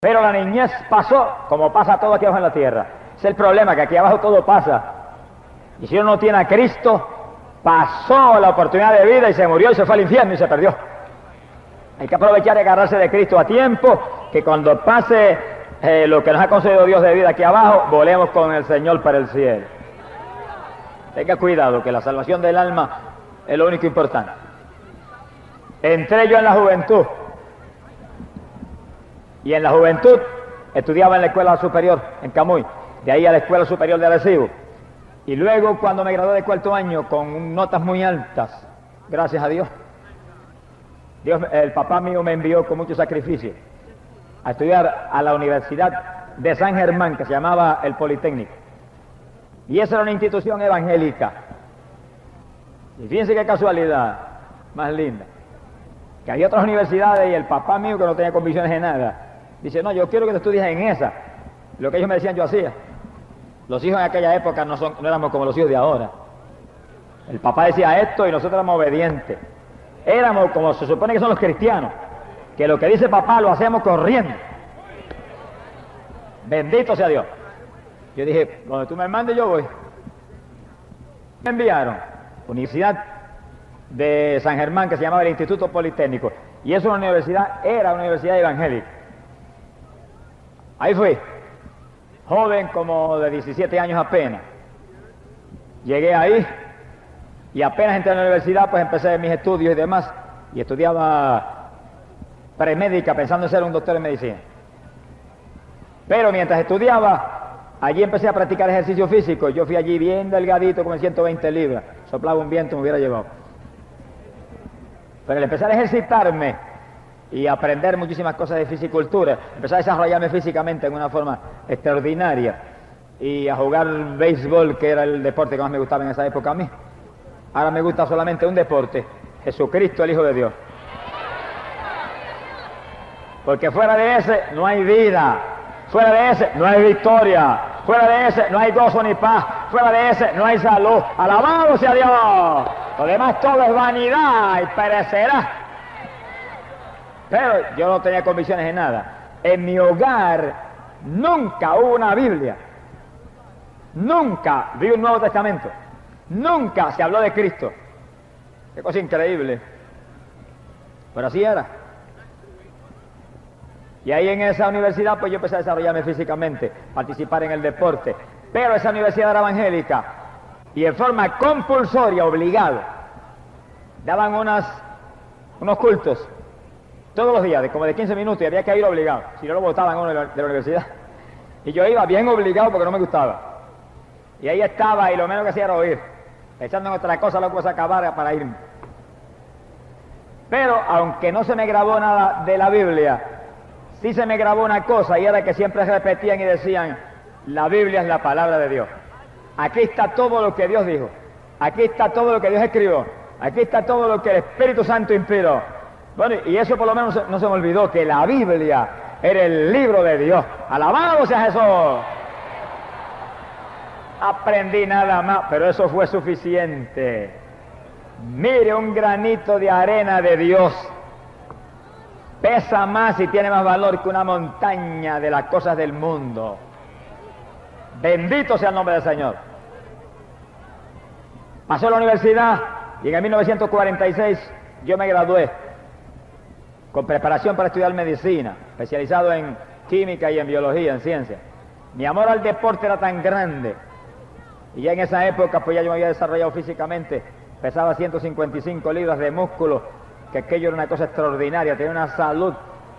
Pero la niñez pasó como pasa todo aquí abajo en la tierra. Es el problema, que aquí abajo todo pasa. Y si uno no tiene a Cristo, pasó la oportunidad de vida y se murió y se fue al infierno y se perdió. Hay que aprovechar y agarrarse de Cristo a tiempo, que cuando pase lo que nos ha concedido Dios de vida aquí abajo, volemos con el Señor para el cielo. Tenga cuidado, que la salvación del alma es lo único importante. Entré yo en la juventud. Y en la juventud estudiaba en la escuela superior en Camuy, de ahí a la escuela superior de Arecibo. Y luego, cuando me gradué de cuarto año con notas muy altas, gracias a Dios, el papá mío me envió con mucho sacrificio a estudiar a la Universidad de San Germán, que se llamaba el Politécnico. Y esa era una institución evangélica. Y fíjense qué casualidad más linda, que hay otras universidades y el papá mío, que no tenía convicciones de nada, dice: no, yo quiero que te estudies en esa. Lo que ellos me decían yo hacía. Los hijos en aquella época no éramos como los hijos de ahora. El papá decía esto y nosotros éramos obedientes. Éramos como se supone que son los cristianos, que lo que dice papá lo hacemos corriendo. Bendito sea Dios. Yo dije: donde tú me mandes yo voy. Me enviaron Universidad de San Germán, que se llamaba el Instituto Politécnico, y es una universidad, era una universidad evangélica. Ahí fui, joven, como de 17 años apenas. Llegué ahí y apenas entré a la universidad, pues empecé mis estudios y demás, y estudiaba premédica pensando en ser un doctor en medicina. Pero mientras estudiaba, allí empecé a practicar ejercicio físico. Yo fui allí bien delgadito, como en 120 libras, soplaba un viento, me hubiera llevado. Pero al empezar a ejercitarme y a aprender muchísimas cosas de fisicultura, empecé a desarrollarme físicamente en una forma extraordinaria y a jugar béisbol, que era el deporte que más me gustaba en esa época a mí. Ahora me gusta solamente un deporte: Jesucristo, el Hijo de Dios. Porque fuera de ese no hay vida, fuera de ese no hay victoria, fuera de ese no hay gozo ni paz, fuera de ese no hay salud. ¡Alabado sea Dios! Lo demás todo es vanidad y perecerá. Pero yo no tenía convicciones en nada. En mi hogar nunca hubo una Biblia. Nunca vi un Nuevo Testamento. Nunca se habló de Cristo. Qué cosa increíble. Pero así era. Y ahí en esa universidad pues yo empecé a desarrollarme físicamente, participar en el deporte. Pero esa universidad era evangélica y en forma compulsoria, obligado, daban unos cultos todos los días, como de 15 minutos, y había que ir obligado, si no lo botaban uno de la universidad. Y yo iba bien obligado porque no me gustaba. Y ahí estaba, y lo menos que hacía era oír, pensando en otra cosa, luego se acabara para irme. Pero aunque no se me grabó nada de la Biblia, sí se me grabó una cosa, y era que siempre repetían y decían: la Biblia es la palabra de Dios. Aquí está todo lo que Dios dijo, aquí está todo lo que Dios escribió, aquí está todo lo que el Espíritu Santo inspiró. Bueno, y eso por lo menos no se me olvidó, que la Biblia era el libro de Dios. ¡Alabado sea Jesús! Aprendí nada más, pero eso fue suficiente. Mire, un granito de arena de Dios pesa más y tiene más valor que una montaña de las cosas del mundo. Bendito sea el nombre del Señor. Pasó a la universidad y en 1946 yo me gradué con preparación para estudiar medicina, especializado en química y en biología, en ciencia. Mi amor al deporte era tan grande, y ya en esa época pues ya yo me había desarrollado físicamente, pesaba 155 libras de músculo, que aquello era una cosa extraordinaria, tenía una salud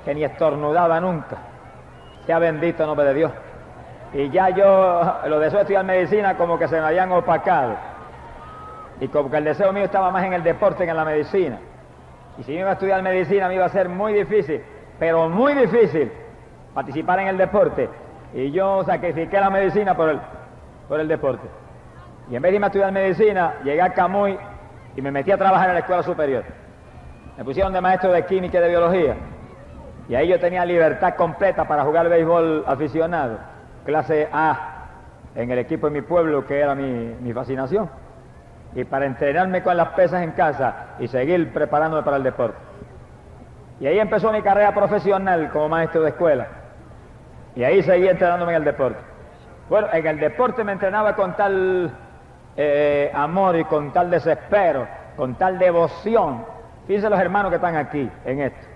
que ni estornudaba nunca. Sea bendito el nombre de Dios. Y ya yo, los deseos de estudiar medicina como que se me habían opacado, y como que el deseo mío estaba más en el deporte que en la medicina. Y si me iba a estudiar medicina me iba a ser muy difícil, pero muy difícil, participar en el deporte. Y yo sacrifiqué la medicina por el deporte. Y en vez de irme a estudiar medicina, llegué a Camuy y me metí a trabajar en la escuela superior. Me pusieron de maestro de química y de biología. Y ahí yo tenía libertad completa para jugar béisbol aficionado, clase A, en el equipo de mi pueblo, que era mi fascinación. Y para entrenarme con las pesas en casa y seguir preparándome para el deporte. Y ahí empezó mi carrera profesional como maestro de escuela. Y ahí seguí entrenándome en el deporte. Bueno, en el deporte me entrenaba con tal amor y con tal desespero, con tal devoción. Fíjense los hermanos que están aquí en esto.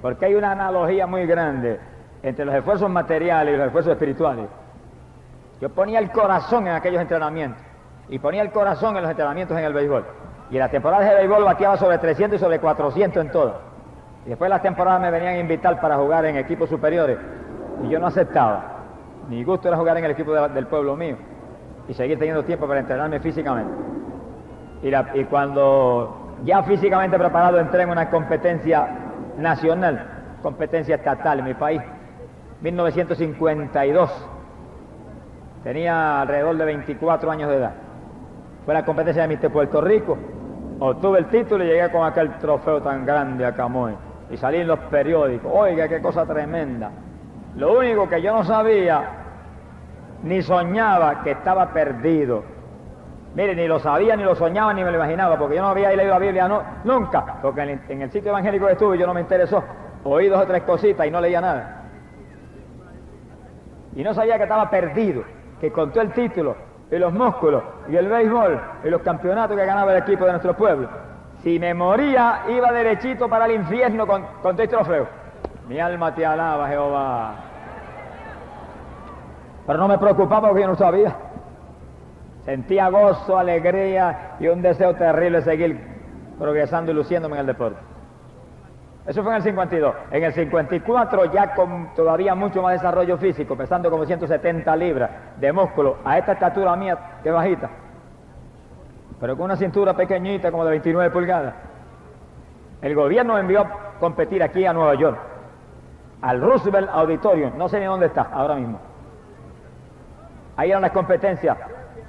Porque hay una analogía muy grande entre los esfuerzos materiales y los esfuerzos espirituales. Yo ponía el corazón en aquellos entrenamientos y ponía el corazón en los entrenamientos en el béisbol. Y en las temporadas de béisbol bateaba sobre 300 y sobre 400 en todas. Y después de las temporadas me venían a invitar para jugar en equipos superiores y yo no aceptaba. Mi gusto era jugar en el equipo del pueblo mío y seguir teniendo tiempo para entrenarme físicamente. Y cuando ya físicamente preparado entré en una competencia nacional, competencia estatal en mi país, 1952. Tenía alrededor de 24 años de edad. Fue la competencia de Mister Puerto Rico. Obtuve el título y llegué con aquel trofeo tan grande a Camoy. Y salí en los periódicos. Oiga, qué cosa tremenda. Lo único que yo no sabía, ni soñaba, que estaba perdido. Mire, ni lo sabía, ni lo soñaba, ni me lo imaginaba, porque yo no había leído la Biblia nunca. Porque en el sitio evangélico que estuve yo no me interesó. Oí 2 o 3 cositas y no leía nada. Y no sabía que estaba perdido, que con todo el título y los músculos y el béisbol y los campeonatos que ganaba el equipo de nuestro pueblo, si me moría iba derechito para el infierno con todo el trofeo. Mi alma te alaba, Jehová. Pero no me preocupaba porque yo no sabía. Sentía gozo, alegría y un deseo terrible de seguir progresando y luciéndome en el deporte. Eso fue en el 52. En el 54, ya con todavía mucho más desarrollo físico, pesando como 170 libras de músculo, a esta estatura mía, que bajita, pero con una cintura pequeñita, como de 29 pulgadas, el gobierno me envió a competir aquí a Nueva York, al Roosevelt Auditorium, no sé ni dónde está ahora mismo. Ahí eran las competencias,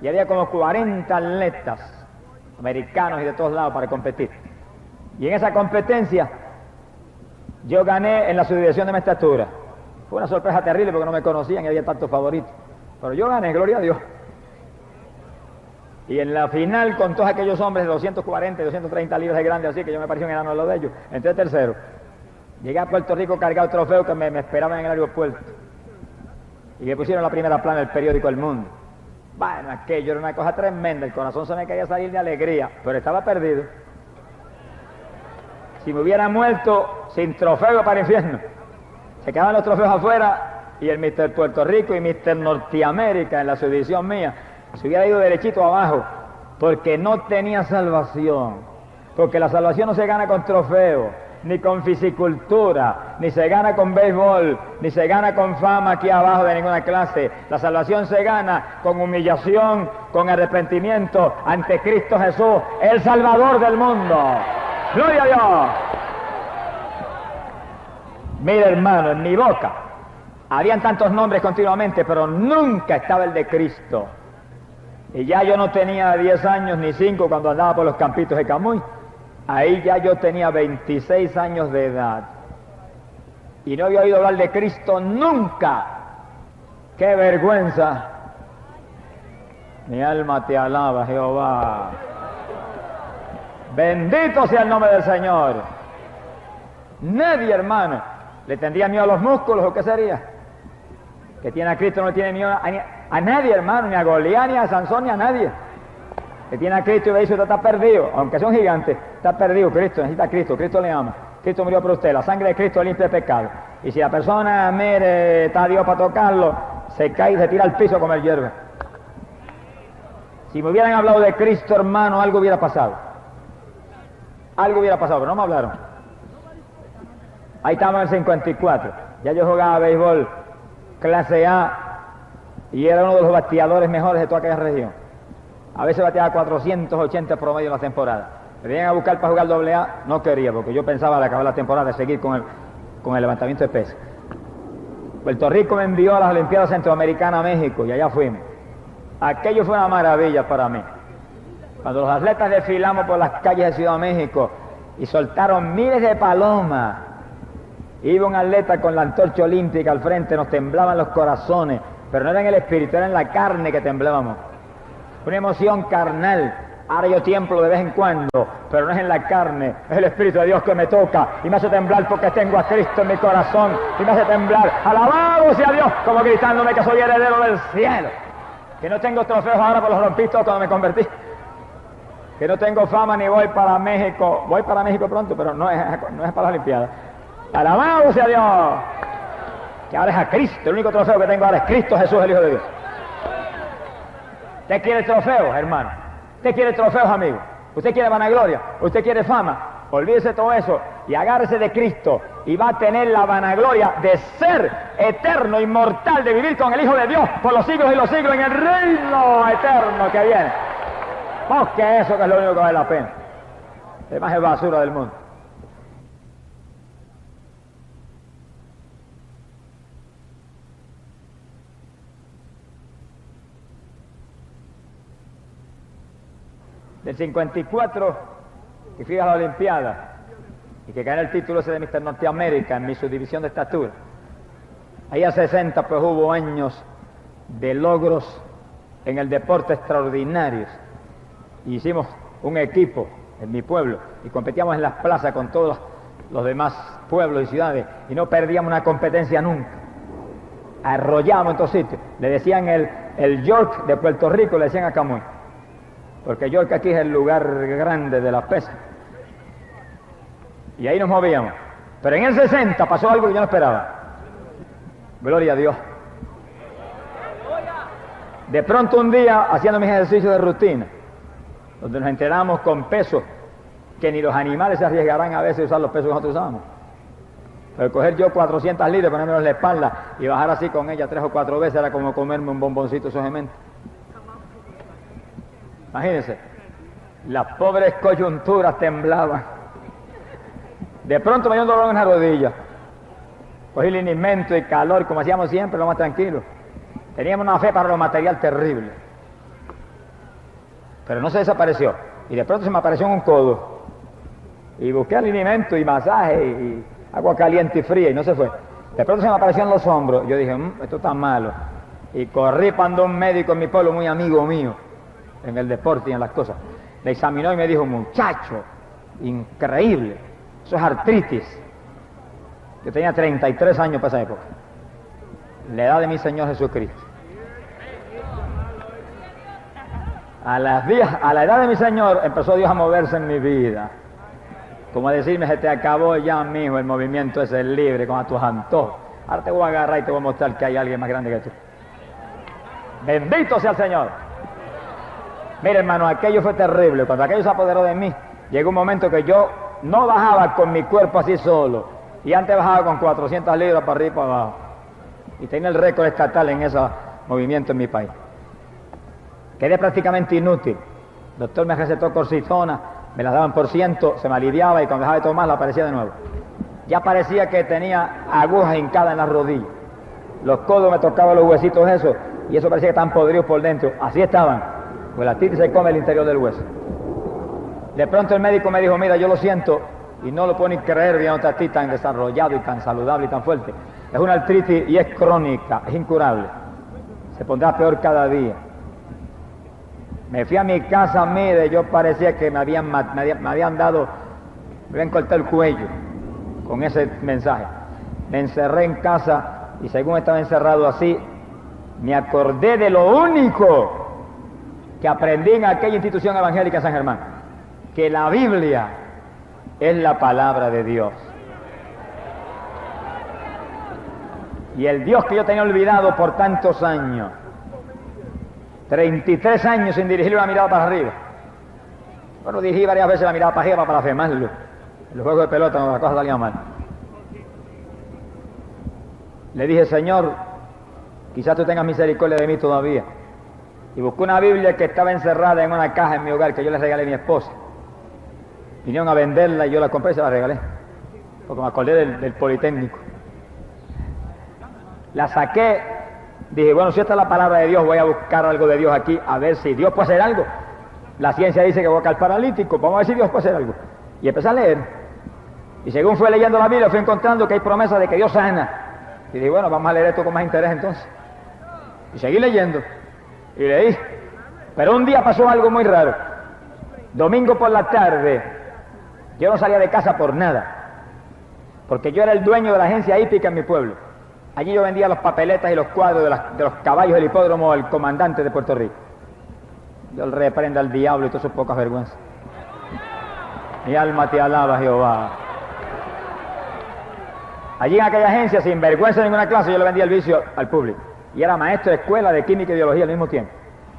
y había como 40 atletas americanos y de todos lados para competir. Y en esa competencia yo gané en la subdivisión de mi estatura. Fue una sorpresa terrible porque no me conocían y había tantos favoritos. Pero yo gané, gloria a Dios. Y en la final, con todos aquellos hombres de 240 y 230 libras de grande, así que yo me parecía un enano de los de ellos, entré tercero. Llegué a Puerto Rico cargado de trofeos que me esperaban en el aeropuerto. Y me pusieron la primera plana del periódico El Mundo. Bueno, aquello era una cosa tremenda, el corazón se me caía a salir de alegría, pero estaba perdido. Si me hubiera muerto sin trofeo para el infierno, se quedaban los trofeos afuera y el Mister Puerto Rico y Mister Norteamérica en la subdivisión mía se hubiera ido derechito abajo, porque no tenía salvación, porque la salvación no se gana con trofeo, ni con fisicultura, ni se gana con béisbol, ni se gana con fama aquí abajo de ninguna clase. La salvación se gana con humillación, con arrepentimiento ante Cristo Jesús, el Salvador del mundo. ¡Gloria a Dios! Mira, hermano, en mi boca habían tantos nombres continuamente, pero nunca estaba el de Cristo. Y ya yo no tenía 10 años ni 5 cuando andaba por los campitos de Camuy. Ahí ya yo tenía 26 años de edad. Y no había oído hablar de Cristo nunca. ¡Qué vergüenza! Mi alma te alaba, Jehová. Bendito sea el nombre del Señor. Nadie, hermano, le tendría miedo a los músculos, ¿o qué sería? Que tiene a Cristo no tiene miedo a nadie, hermano, ni a Goliat, ni a Sansón, ni a nadie. Que tiene a Cristo y ve, usted está perdido, aunque sea un gigante, está perdido. Cristo necesita a Cristo, Cristo le ama. Cristo murió por usted, la sangre de Cristo limpia el pecado. Y si la persona, mire, está a Dios para tocarlo, se cae y se tira al piso a comer hierba. Si me hubieran hablado de Cristo, hermano, algo hubiera pasado. Algo hubiera pasado, pero no me hablaron. Ahí estamos en el 54. Ya yo jugaba béisbol clase A y era uno de los bateadores mejores de toda aquella región. A veces bateaba 480 promedio en la temporada. Me venían a buscar para jugar doble A, no quería, porque yo pensaba al acabar la temporada de seguir con el levantamiento de pesas. Puerto Rico me envió a las Olimpiadas Centroamericanas a México y allá fuimos. Aquello fue una maravilla para mí. Cuando los atletas desfilamos por las calles de Ciudad de México y soltaron miles de palomas, iba un atleta con la antorcha olímpica al frente, nos temblaban los corazones, pero no era en el espíritu, era en la carne que temblábamos. Una emoción carnal, Ahora yo tiemblo de vez en cuando, pero no es en la carne, es el Espíritu de Dios que me toca y me hace temblar porque tengo a Cristo en mi corazón y me hace temblar. Alabado sea Dios, como gritándome que soy heredero del cielo. Que no tengo trofeos ahora, por los rompí todos cuando me convertí. Que no tengo fama ni voy para México. Voy para México pronto, pero no es para la Olimpiada. Alabado sea Dios. Que ahora es a Cristo. El único trofeo que tengo ahora es Cristo Jesús, el Hijo de Dios. ¿Usted quiere trofeos, hermano? ¿Usted quiere trofeos, amigo? ¿Usted quiere vanagloria? ¿Usted quiere fama? Olvídese todo eso y agárrese de Cristo y va a tener la vanagloria de ser eterno, inmortal, de vivir con el Hijo de Dios por los siglos y los siglos en el reino eterno que viene. Busque eso, que es lo único que vale la pena. Además es basura del mundo. Del 54, que fui a la Olimpiada y que gané el título ese de Mr. Norteamérica en mi subdivisión de estatura. Ahí a 60 pues hubo años de logros en el deporte extraordinarios. Y hicimos un equipo en mi pueblo y competíamos en las plazas con todos los demás pueblos y ciudades y no perdíamos una competencia nunca. Arrollábamos en todos sitios. Le decían el York de Puerto Rico, le decían a Camuy. Porque York aquí es el lugar grande de las pesas. Y ahí nos movíamos. Pero en el 60 pasó algo que yo no esperaba. Gloria a Dios. De pronto un día, haciendo mis ejercicios de rutina, donde nos entrenamos con pesos, que ni los animales se arriesgarán a veces a usar los pesos que nosotros usamos. Pero coger yo 400 libras, ponerme en la espalda y bajar así con ella 3 o 4 veces era como comerme un bomboncito de esos gementos. Imagínense, las pobres coyunturas temblaban. De pronto me dio un dolor en la rodilla. Cogí linimento y calor, como hacíamos siempre, lo más tranquilo. Teníamos una fe para lo material terrible. Pero no se desapareció. Y de pronto se me apareció en un codo. Y busqué alimento y masaje y agua caliente y fría y no se fue. De pronto se me apareció en los hombros. Yo dije, esto está malo. Y corrí para un médico en mi pueblo, muy amigo mío, en el deporte y en las cosas. Me examinó y me dijo, muchacho, increíble, eso es artritis. Yo tenía 33 años para esa época. La edad de mi Señor Jesucristo. A la edad de mi Señor empezó Dios a moverse en mi vida. Como a decirme, se te acabó ya, mijo, el movimiento ese libre con tus antojos. Ahora te voy a agarrar y te voy a mostrar que hay alguien más grande que tú. Bendito sea el Señor. Mire, hermano, aquello fue terrible. Cuando aquello se apoderó de mí, llegó un momento que yo no bajaba con mi cuerpo así solo. Y antes bajaba con 400 libras para arriba y para abajo. Y tenía el récord estatal en ese movimiento en mi país. Quedé prácticamente inútil. El doctor me recetó cortisona, me las daban por ciento, se me aliviaba y cuando dejaba de tomar la aparecía de nuevo. Ya parecía que tenía agujas hincadas en las rodillas. Los codos me tocaban los huesitos esos y eso parecía que estaban podridos por dentro. Así estaban. Pues la artritis se come el interior del hueso. De pronto el médico me dijo, mira, yo lo siento y no lo puedo ni creer viéndote a ti tan desarrollado y tan saludable y tan fuerte. Es una artritis y es crónica, es incurable. Se pondrá peor cada día. Me fui a mi casa, mire, yo parecía que me habían cortado el cuello con ese mensaje. Me encerré en casa y según estaba encerrado así, me acordé de lo único que aprendí en aquella institución evangélica en San Germán, que la Biblia es la palabra de Dios. Y el Dios que yo tenía olvidado por tantos años, 33 años sin dirigirle una mirada para arriba. Bueno, dirigí varias veces la mirada para arriba para blasfemarlo. En los juegos de pelota cuando las cosas salían mal. Le dije, Señor, quizás tú tengas misericordia de mí todavía. Y busqué una Biblia que estaba encerrada en una caja en mi hogar que yo le regalé a mi esposa. Vinieron a venderla y yo la compré y se la regalé. Porque me acordé del Politécnico. La saqué, dije, bueno, si esta es la palabra de Dios, voy a buscar algo de Dios aquí, a ver si Dios puede hacer algo. La ciencia dice que voy a caer paralítico, vamos a ver si Dios puede hacer algo. Y empecé a leer. Y según fui leyendo la Biblia, fui encontrando que hay promesas de que Dios sana. Y dije, bueno, vamos a leer esto con más interés entonces. Y seguí leyendo. Y leí. Pero un día pasó algo muy raro. Domingo por la tarde, yo no salía de casa por nada, porque yo era el dueño de la agencia hípica en mi pueblo. Allí yo vendía los papeletas y los cuadros de los caballos del hipódromo del comandante de Puerto Rico. Yo le reprendo al diablo y todas sus pocas vergüenzas. Mi alma te alaba, Jehová. Allí en aquella agencia, sin vergüenza de ninguna clase, yo le vendía el vicio al público. Y era maestro de escuela de química y biología al mismo tiempo.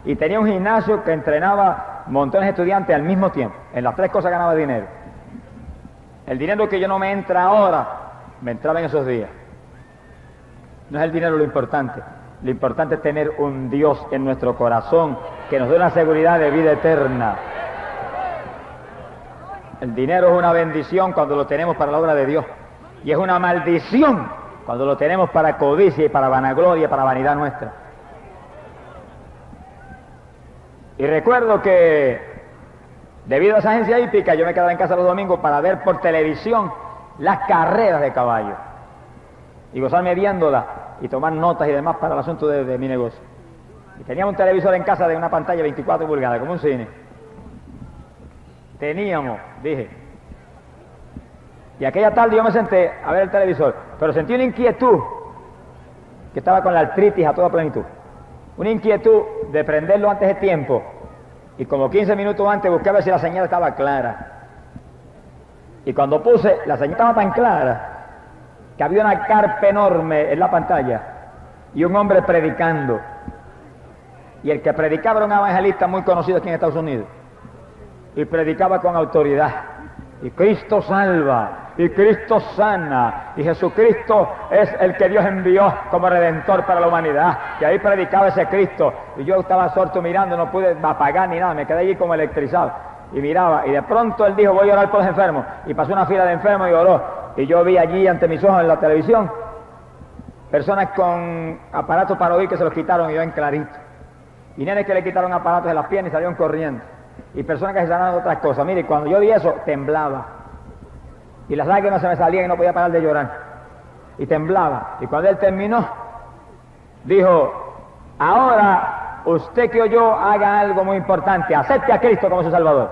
Y tenía un gimnasio que entrenaba montones de estudiantes al mismo tiempo. En las tres cosas ganaba dinero. El dinero que yo no me entra ahora, me entraba en esos días. No es el dinero lo importante. Lo importante es tener un Dios en nuestro corazón que nos dé una seguridad de vida eterna. El dinero es una bendición cuando lo tenemos para la obra de Dios. Y es una maldición cuando lo tenemos para codicia y para vanagloria, para vanidad nuestra. Y recuerdo que, debido a esa agencia hípica, yo me quedaba en casa los domingos para ver por televisión las carreras de caballos. Y gozarme viéndolas y tomar notas y demás para el asunto de mi negocio. Y teníamos un televisor en casa de una pantalla 24 pulgadas, como un cine. Teníamos, dije. Y aquella tarde yo me senté a ver el televisor, pero sentí una inquietud, que estaba con la artritis a toda plenitud. Una inquietud de prenderlo antes de tiempo. Y como 15 minutos antes busqué a ver si la señal estaba clara. Y cuando puse, la señal estaba tan clara que había una carpa enorme en la pantalla y un hombre predicando. Y el que predicaba era un evangelista muy conocido aquí en Estados Unidos. Y predicaba con autoridad. Y Cristo salva, y Cristo sana, y Jesucristo es el que Dios envió como Redentor para la humanidad. Y ahí predicaba ese Cristo. Y yo estaba absorto mirando, no pude apagar ni nada, me quedé allí como electrizado. Y miraba, y de pronto él dijo, voy a orar por los enfermos. Y pasó una fila de enfermos y oró. Y yo vi allí ante mis ojos en la televisión personas con aparatos para oír que se los quitaron y yo en clarito. Y nenes que le quitaron aparatos de las piernas y salieron corriendo. Y personas que se sanaron de otras cosas. Mire, cuando yo vi eso, temblaba. Y las lágrimas se me salían y no podía parar de llorar. Y temblaba. Y cuando él terminó, dijo, ahora usted que oyó haga algo muy importante. Acepte a Cristo como su Salvador.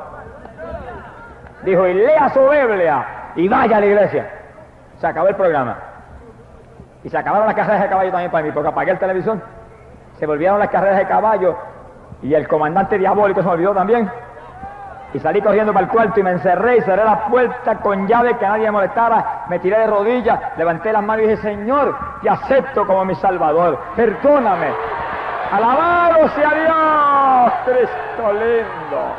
Dijo, y lea su Biblia y vaya a la iglesia. Se acabó el programa. Y se acabaron las carreras de caballo también para mí, porque apagué el televisor. Se volvieron las carreras de caballo. Y el comandante diabólico se me olvidó también. Y salí corriendo para el cuarto y me encerré y cerré la puerta con llave que nadie me molestara. Me tiré de rodillas, levanté las manos y dije, Señor, te acepto como mi Salvador. Perdóname. Alabado sea Dios, Cristo lindo.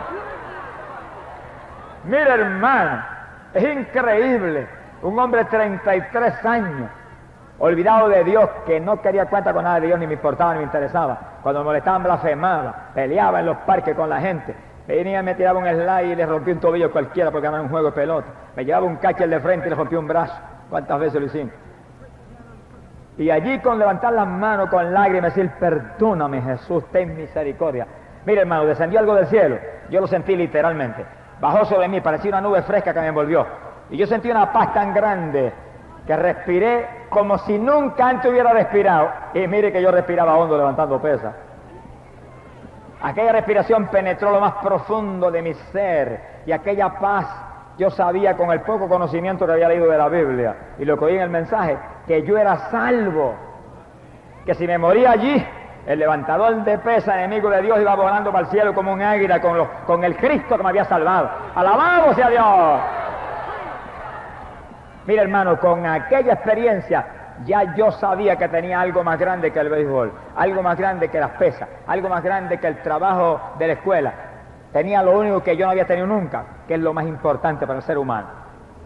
Mira, hermano, es increíble. Un hombre de 33 años. Olvidado de Dios, que no quería cuenta con nada de Dios, ni me importaba, ni me interesaba. Cuando me molestaban, blasfemaba, peleaba en los parques con la gente. Venía, me tiraba un slide y le rompí un tobillo cualquiera porque ganaba un juego de pelota. Me llevaba un catcher de frente y le rompí un brazo. ¿Cuántas veces lo hicimos? Y allí con levantar las manos, con lágrimas, decir, perdóname Jesús, ten misericordia. Mire, hermano, descendió algo del cielo. Yo lo sentí literalmente. Bajó sobre mí, parecía una nube fresca que me envolvió. Y yo sentí una paz tan grande que respiré como si nunca antes hubiera respirado. Y mire que yo respiraba hondo levantando pesas. Aquella respiración penetró lo más profundo de mi ser. Y aquella paz, yo sabía con el poco conocimiento que había leído de la Biblia y lo que oí en el mensaje, que yo era salvo. Que si me moría allí, el levantador de pesas, enemigo de Dios, iba volando para el cielo como un águila con el Cristo que me había salvado. ¡Alabado sea Dios! Mira, hermano, con aquella experiencia ya yo sabía que tenía algo más grande que el béisbol, algo más grande que las pesas, algo más grande que el trabajo de la escuela. Tenía lo único que yo no había tenido nunca, que es lo más importante para el ser humano,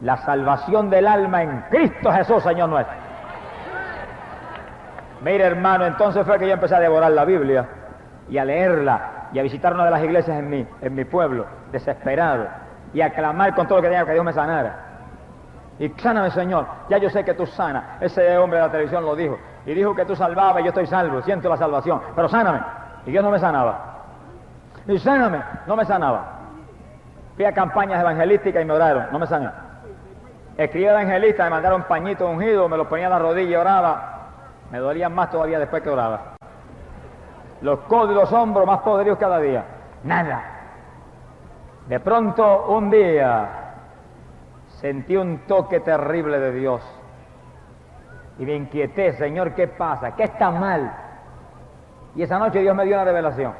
la salvación del alma en Cristo Jesús, Señor nuestro. Mira, hermano, entonces fue que yo empecé a devorar la Biblia y a leerla y a visitar una de las iglesias en mi pueblo, desesperado, y a clamar con todo lo que tenía que Dios me sanara. Y sáname, Señor, ya yo sé que tú sanas. Ese hombre de la televisión lo dijo. Y dijo que tú salvabas y yo estoy salvo, siento la salvación. Pero sáname. Y Dios no me sanaba. Y sáname, no me sanaba. Fui a campañas evangelísticas y me oraron, no me sanaron. Escribí evangelista, me mandaron pañitos ungidos, me los ponía en la rodilla y oraba. Me dolían más todavía después que oraba. Los codos y los hombros más poderosos cada día. Nada. De pronto, un día, sentí un toque terrible de Dios. Y me inquieté, Señor, ¿qué pasa? ¿Qué está mal? Y esa noche Dios me dio una revelación.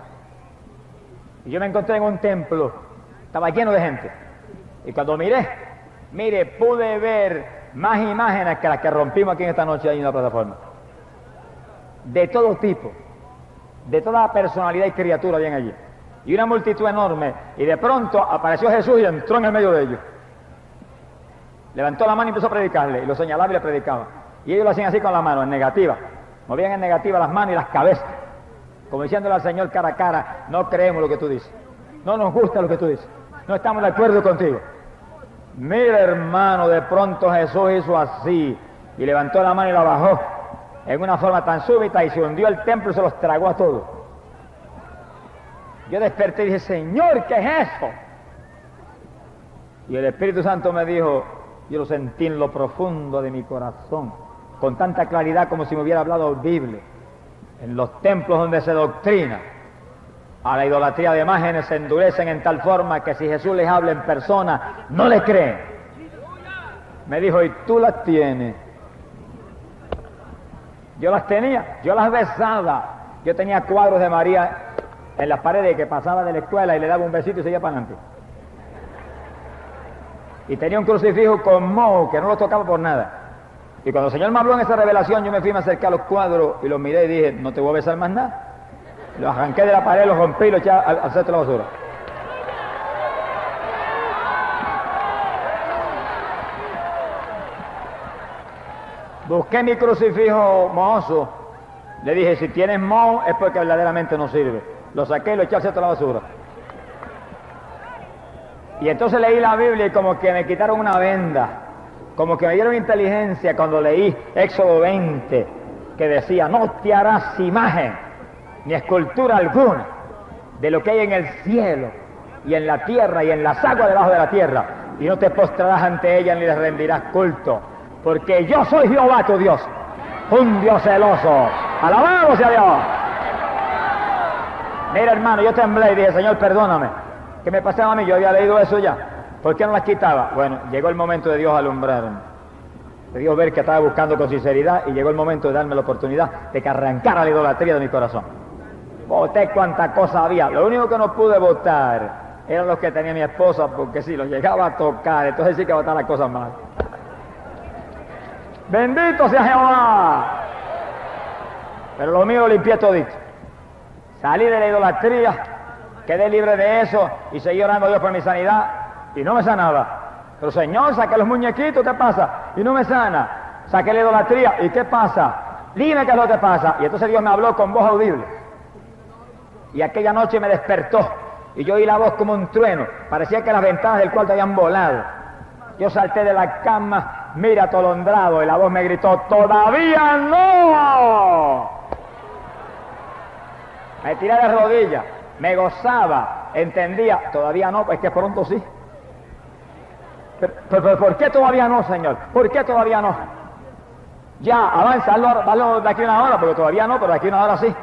Y yo me encontré en un templo, estaba lleno de gente. Y cuando mire, pude ver más imágenes que las que rompimos aquí en esta noche ahí en la plataforma. De todo tipo, de toda personalidad y criatura habían allí. Y una multitud enorme. Y de pronto apareció Jesús y entró en el medio de ellos. Levantó la mano y empezó a predicarle. Y lo señalaba y le predicaba. Y ellos lo hacían así con la mano, en negativa. Movían en negativa las manos y las cabezas. Como diciéndole al Señor cara a cara, no creemos lo que tú dices. No nos gusta lo que tú dices. No estamos de acuerdo contigo. Mira, hermano, de pronto Jesús hizo así. Y levantó la mano y la bajó. En una forma tan súbita y se hundió el templo y se los tragó a todos. Yo desperté y dije, Señor, ¿qué es eso? Y el Espíritu Santo me dijo, yo lo sentí en lo profundo de mi corazón, con tanta claridad como si me hubiera hablado Biblia. En los templos donde se doctrina a la idolatría de imágenes se endurecen en tal forma que si Jesús les habla en persona, no le creen. Me dijo, ¿y tú las tienes? Yo las tenía, yo las besaba. Yo tenía cuadros de María en las paredes que pasaba de la escuela y le daba un besito y seguía para adelante. Y tenía un crucifijo con moho que no lo tocaba por nada. Y cuando el Señor me habló en esa revelación, yo me fui a acercar a los cuadros y los miré y dije, no te voy a besar más nada. Los arranqué de la pared, los rompí y los eché al cesto de la basura. Busqué mi crucifijo mohoso. Le dije, si tienes moho es porque verdaderamente no sirve. Lo saqué y lo eché al cesto de la basura. Y entonces leí la Biblia y como que me quitaron una venda. Como que me dieron inteligencia cuando leí Éxodo 20, que decía, no te harás imagen ni escultura alguna de lo que hay en el cielo y en la tierra y en las aguas debajo de la tierra, y no te postrarás ante ella ni les rendirás culto, porque yo soy Jehová tu Dios, un Dios celoso. ¡Alabado sea Dios! Mira, hermano, yo temblé y dije, Señor, perdóname. ¿Qué me pasaba a mí? Yo había leído eso ya. ¿Por qué no las quitaba? Bueno, llegó el momento de Dios alumbrarme, de Dios ver que estaba buscando con sinceridad, y llegó el momento de darme la oportunidad de que arrancara la idolatría de mi corazón. Boté cuánta cosa había. Lo único que no pude botar eran los que tenía mi esposa, porque si los llegaba a tocar, entonces sí que botar las cosas malas. ¡Bendito sea Jehová! Pero lo mío limpié todito. Salí de la idolatría, quedé libre de eso y seguí orando a Dios por mi sanidad y no me sanaba. Pero Señor, saqué los muñequitos, ¿qué pasa? Y no me sana. Saqué la idolatría, ¿y qué pasa? Dime qué es lo que pasa. Y entonces Dios me habló con voz audible. Y aquella noche me despertó y yo oí la voz como un trueno. Parecía que las ventanas del cuarto habían volado. Yo salté de la cama, mira, atolondrado, y la voz me gritó, ¡todavía no! Me tiré de rodillas, me gozaba, entendía, todavía no, pues que pronto sí. Pero ¿por qué todavía no, Señor? ¿Por qué todavía no? Ya, avanza, hazlo de aquí a una hora, porque todavía no, pero de aquí a una hora sí.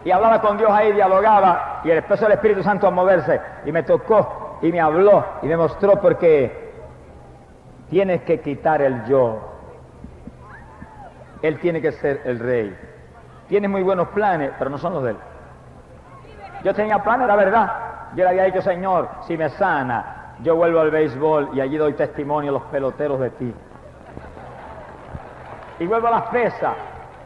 Y hablaba con Dios ahí, dialogaba, y empezó el Espíritu Santo a moverse, y me tocó, y me habló, y me mostró porque tienes que quitar el yo. Él tiene que ser el rey. Tiene muy buenos planes, pero no son los de él. Yo tenía planes, la verdad. Yo le había dicho, Señor, si me sana, yo vuelvo al béisbol y allí doy testimonio a los peloteros de ti. Y vuelvo a las pesas.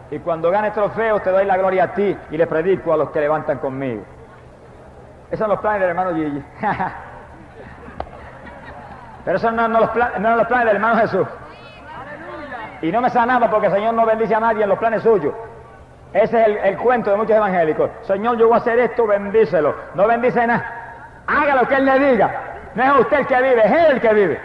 Y cuando gane trofeos te doy la gloria a ti y le predico a los que levantan conmigo. Esos son los planes del hermano Gigi. Pero esos no eran los planes del hermano Jesús. Y no me sanaba porque el Señor no bendice a nadie en los planes suyos. Ese es el cuento de muchos evangélicos. Señor, yo voy a hacer esto, bendícelo. No bendice nada. Haga lo que Él le diga. No es usted el que vive, es Él el que vive.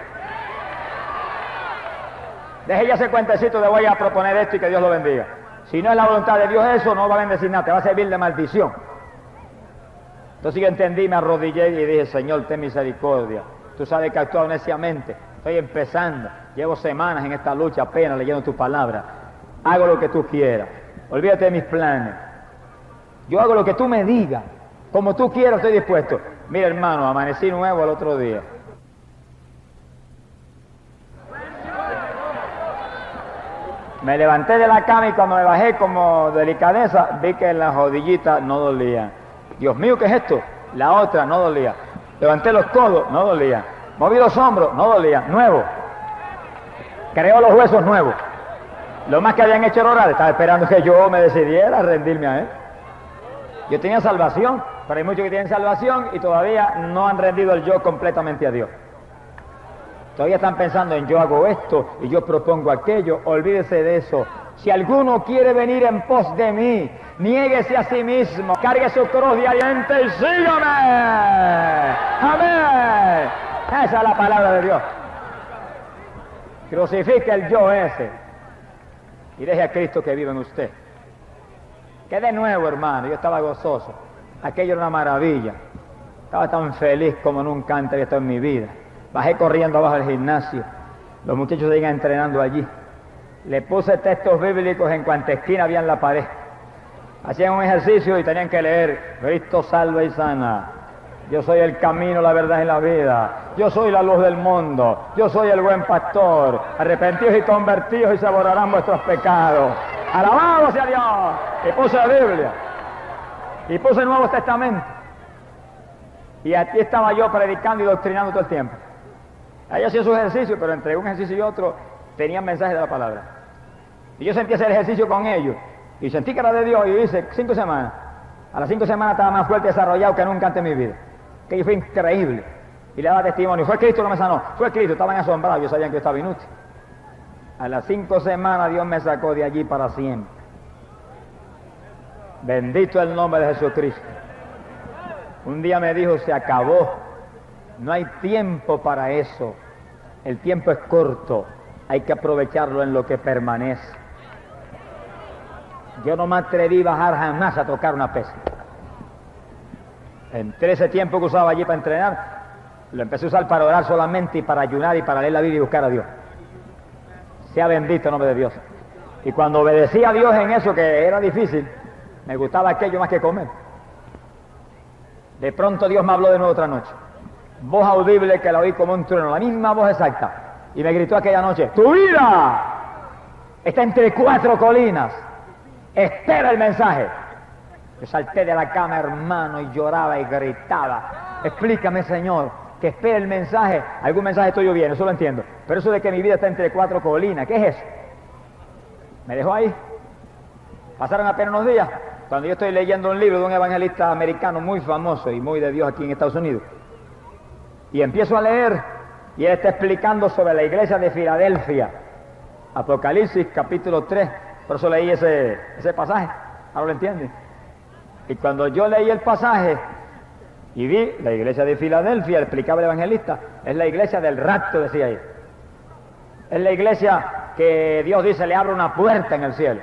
Deje ya ese cuentecito de voy a proponer esto y que Dios lo bendiga. Si no es la voluntad de Dios eso, no va a bendecir nada, te va a servir de maldición. Entonces yo entendí, me arrodillé y dije, Señor, ten misericordia. Tú sabes que he actuado neciamente, estoy empezando, llevo semanas en esta lucha apenas leyendo tus palabras. Hago lo que tú quieras, olvídate de mis planes. Yo hago lo que tú me digas, como tú quieras estoy dispuesto. Mira, hermano, amanecí nuevo el otro día. Me levanté de la cama y cuando me bajé como delicadeza, vi que las rodillitas no dolían. Dios mío, ¿qué es esto? La otra no dolía. Levanté los codos, no dolía. Moví los hombros, no dolía. Nuevo. Creó los huesos nuevos. Lo más que habían hecho era orar. Estaba esperando que yo me decidiera a rendirme a Él. Yo tenía salvación, pero hay muchos que tienen salvación y todavía no han rendido el yo completamente a Dios. Todavía están pensando en yo hago esto y yo propongo aquello. Olvídese de eso. Si alguno quiere venir en pos de mí, niéguese a sí mismo, cargue su cruz diariamente y sígame. Amén. Esa es la palabra de Dios. Crucifique el yo ese y deje a Cristo que viva en usted. Que de nuevo, hermano, yo estaba gozoso. Aquello era una maravilla. Estaba tan feliz como nunca antes había estado en mi vida. Bajé corriendo abajo del gimnasio. Los muchachos seguían entrenando allí. Le puse textos bíblicos en cuanta esquina había en la pared. Hacían un ejercicio y tenían que leer: Cristo salva y sana. Yo soy el camino, la verdad y la vida. Yo soy la luz del mundo. Yo soy el buen pastor. Arrepentidos y convertidos y se borrarán vuestros pecados. ¡Alabado sea Dios! Y puse la Biblia. Y puse el Nuevo Testamento. Y aquí estaba yo predicando y doctrinando todo el tiempo. Ahí hacía su ejercicio, pero entre un ejercicio y otro tenían mensajes de la palabra. Y yo sentí hacer ejercicio con ellos. Y sentí que era de Dios y hice 5 semanas. A las 5 semanas estaba más fuerte y desarrollado que nunca antes en mi vida. Que fue increíble. Y le daba testimonio. Fue Cristo que me sanó. Fue Cristo. Estaban asombrados. Ellos sabían que yo estaba inútil. A las 5 semanas Dios me sacó de allí para siempre. Bendito el nombre de Jesucristo. Un día me dijo: se acabó. No hay tiempo para eso. El tiempo es corto. Hay que aprovecharlo en lo que permanece. Yo no me atreví a bajar jamás a tocar una pesa. Entre ese tiempo que usaba allí para entrenar, lo empecé a usar para orar solamente y para ayunar y para leer la Biblia y buscar a Dios. Sea bendito el nombre de Dios. Y cuando obedecí a Dios en eso, que era difícil, me gustaba aquello más que comer. De pronto Dios me habló de nuevo otra noche. Voz audible que la oí como un trueno, la misma voz exacta. Y me gritó aquella noche: tu vida está entre 4 colinas. Espera el mensaje. Yo salté de la cama, hermano, y lloraba y gritaba: explícame, Señor, que espere el mensaje. Algún mensaje tuyo viene, eso lo entiendo. Pero eso de que mi vida está entre 4 colinas, ¿qué es eso? Me dejó ahí. Pasaron apenas unos días, cuando yo estoy leyendo un libro de un evangelista americano muy famoso y muy de Dios aquí en Estados Unidos. Y empiezo a leer, y él está explicando sobre la iglesia de Filadelfia. Apocalipsis capítulo 3, por eso leí ese pasaje. Ahora lo entienden. Y cuando yo leí el pasaje y vi la iglesia de Filadelfia, explicaba el evangelista, es la iglesia del rapto, decía ahí. Es la iglesia que Dios dice le abre una puerta en el cielo,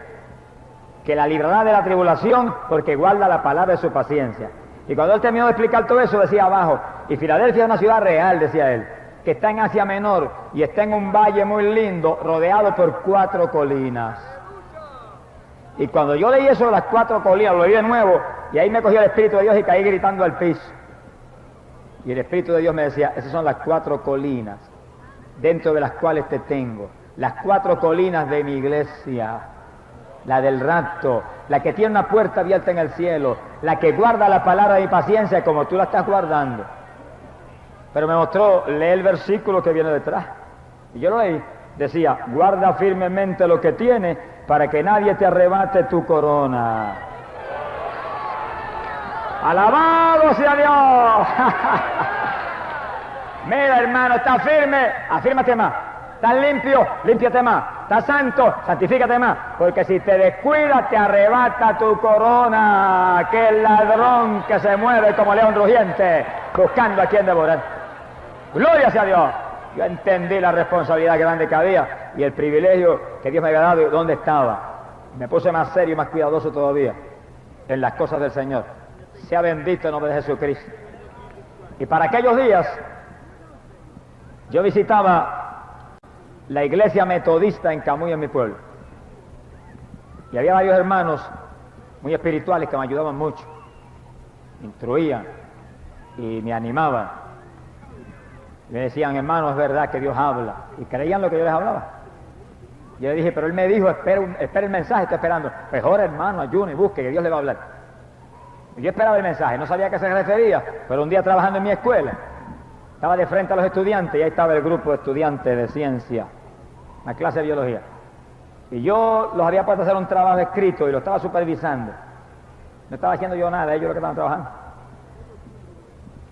que la librará de la tribulación porque guarda la palabra de su paciencia. Y cuando él terminó de explicar todo eso, decía abajo: y Filadelfia es una ciudad real, decía él, que está en Asia Menor y está en un valle muy lindo, rodeado por 4 colinas. Y cuando yo leí eso de las 4 colinas, lo leí de nuevo, y ahí me cogió el Espíritu de Dios y caí gritando al piso. Y el Espíritu de Dios me decía: esas son las 4 colinas, dentro de las cuales te tengo. Las 4 colinas de mi iglesia. La del rapto, la que tiene una puerta abierta en el cielo, la que guarda la palabra de mi paciencia como tú la estás guardando. Pero me mostró, lee el versículo que viene detrás. Y yo lo leí. Decía: guarda firmemente lo que tienes para que nadie te arrebate tu corona. ¡Alabado sea Dios! Mira, hermano, está firme, afírmate más. Estás limpio, límpiate más. Estás santo, santifícate más. Porque si te descuidas, te arrebata tu corona. Aquel ladrón que se mueve como león rugiente, buscando a quien devorar. ¡Gloria sea Dios! Yo entendí la responsabilidad grande que había y el privilegio que Dios me había dado y dónde estaba. Me puse más serio y más cuidadoso todavía en las cosas del Señor. Sea bendito el nombre de Jesucristo. Y para aquellos días, yo visitaba la iglesia metodista en Camuy, en mi pueblo. Y había varios hermanos muy espirituales que me ayudaban mucho, me instruían. y me animaban. Me decían, hermano, es verdad que Dios habla. Y creían lo que yo les hablaba. Yo le dije, pero él me dijo, espera el mensaje, estoy esperando. Mejor, hermano, ayune y busque, que Dios le va a hablar. Y yo esperaba el mensaje, no sabía a qué se refería, pero un día trabajando en mi escuela, estaba de frente a los estudiantes y ahí estaba el grupo de estudiantes de ciencia, la clase de biología. Y yo los había puesto a hacer un trabajo escrito y lo estaba supervisando. No estaba haciendo yo nada, ellos lo que estaban trabajando.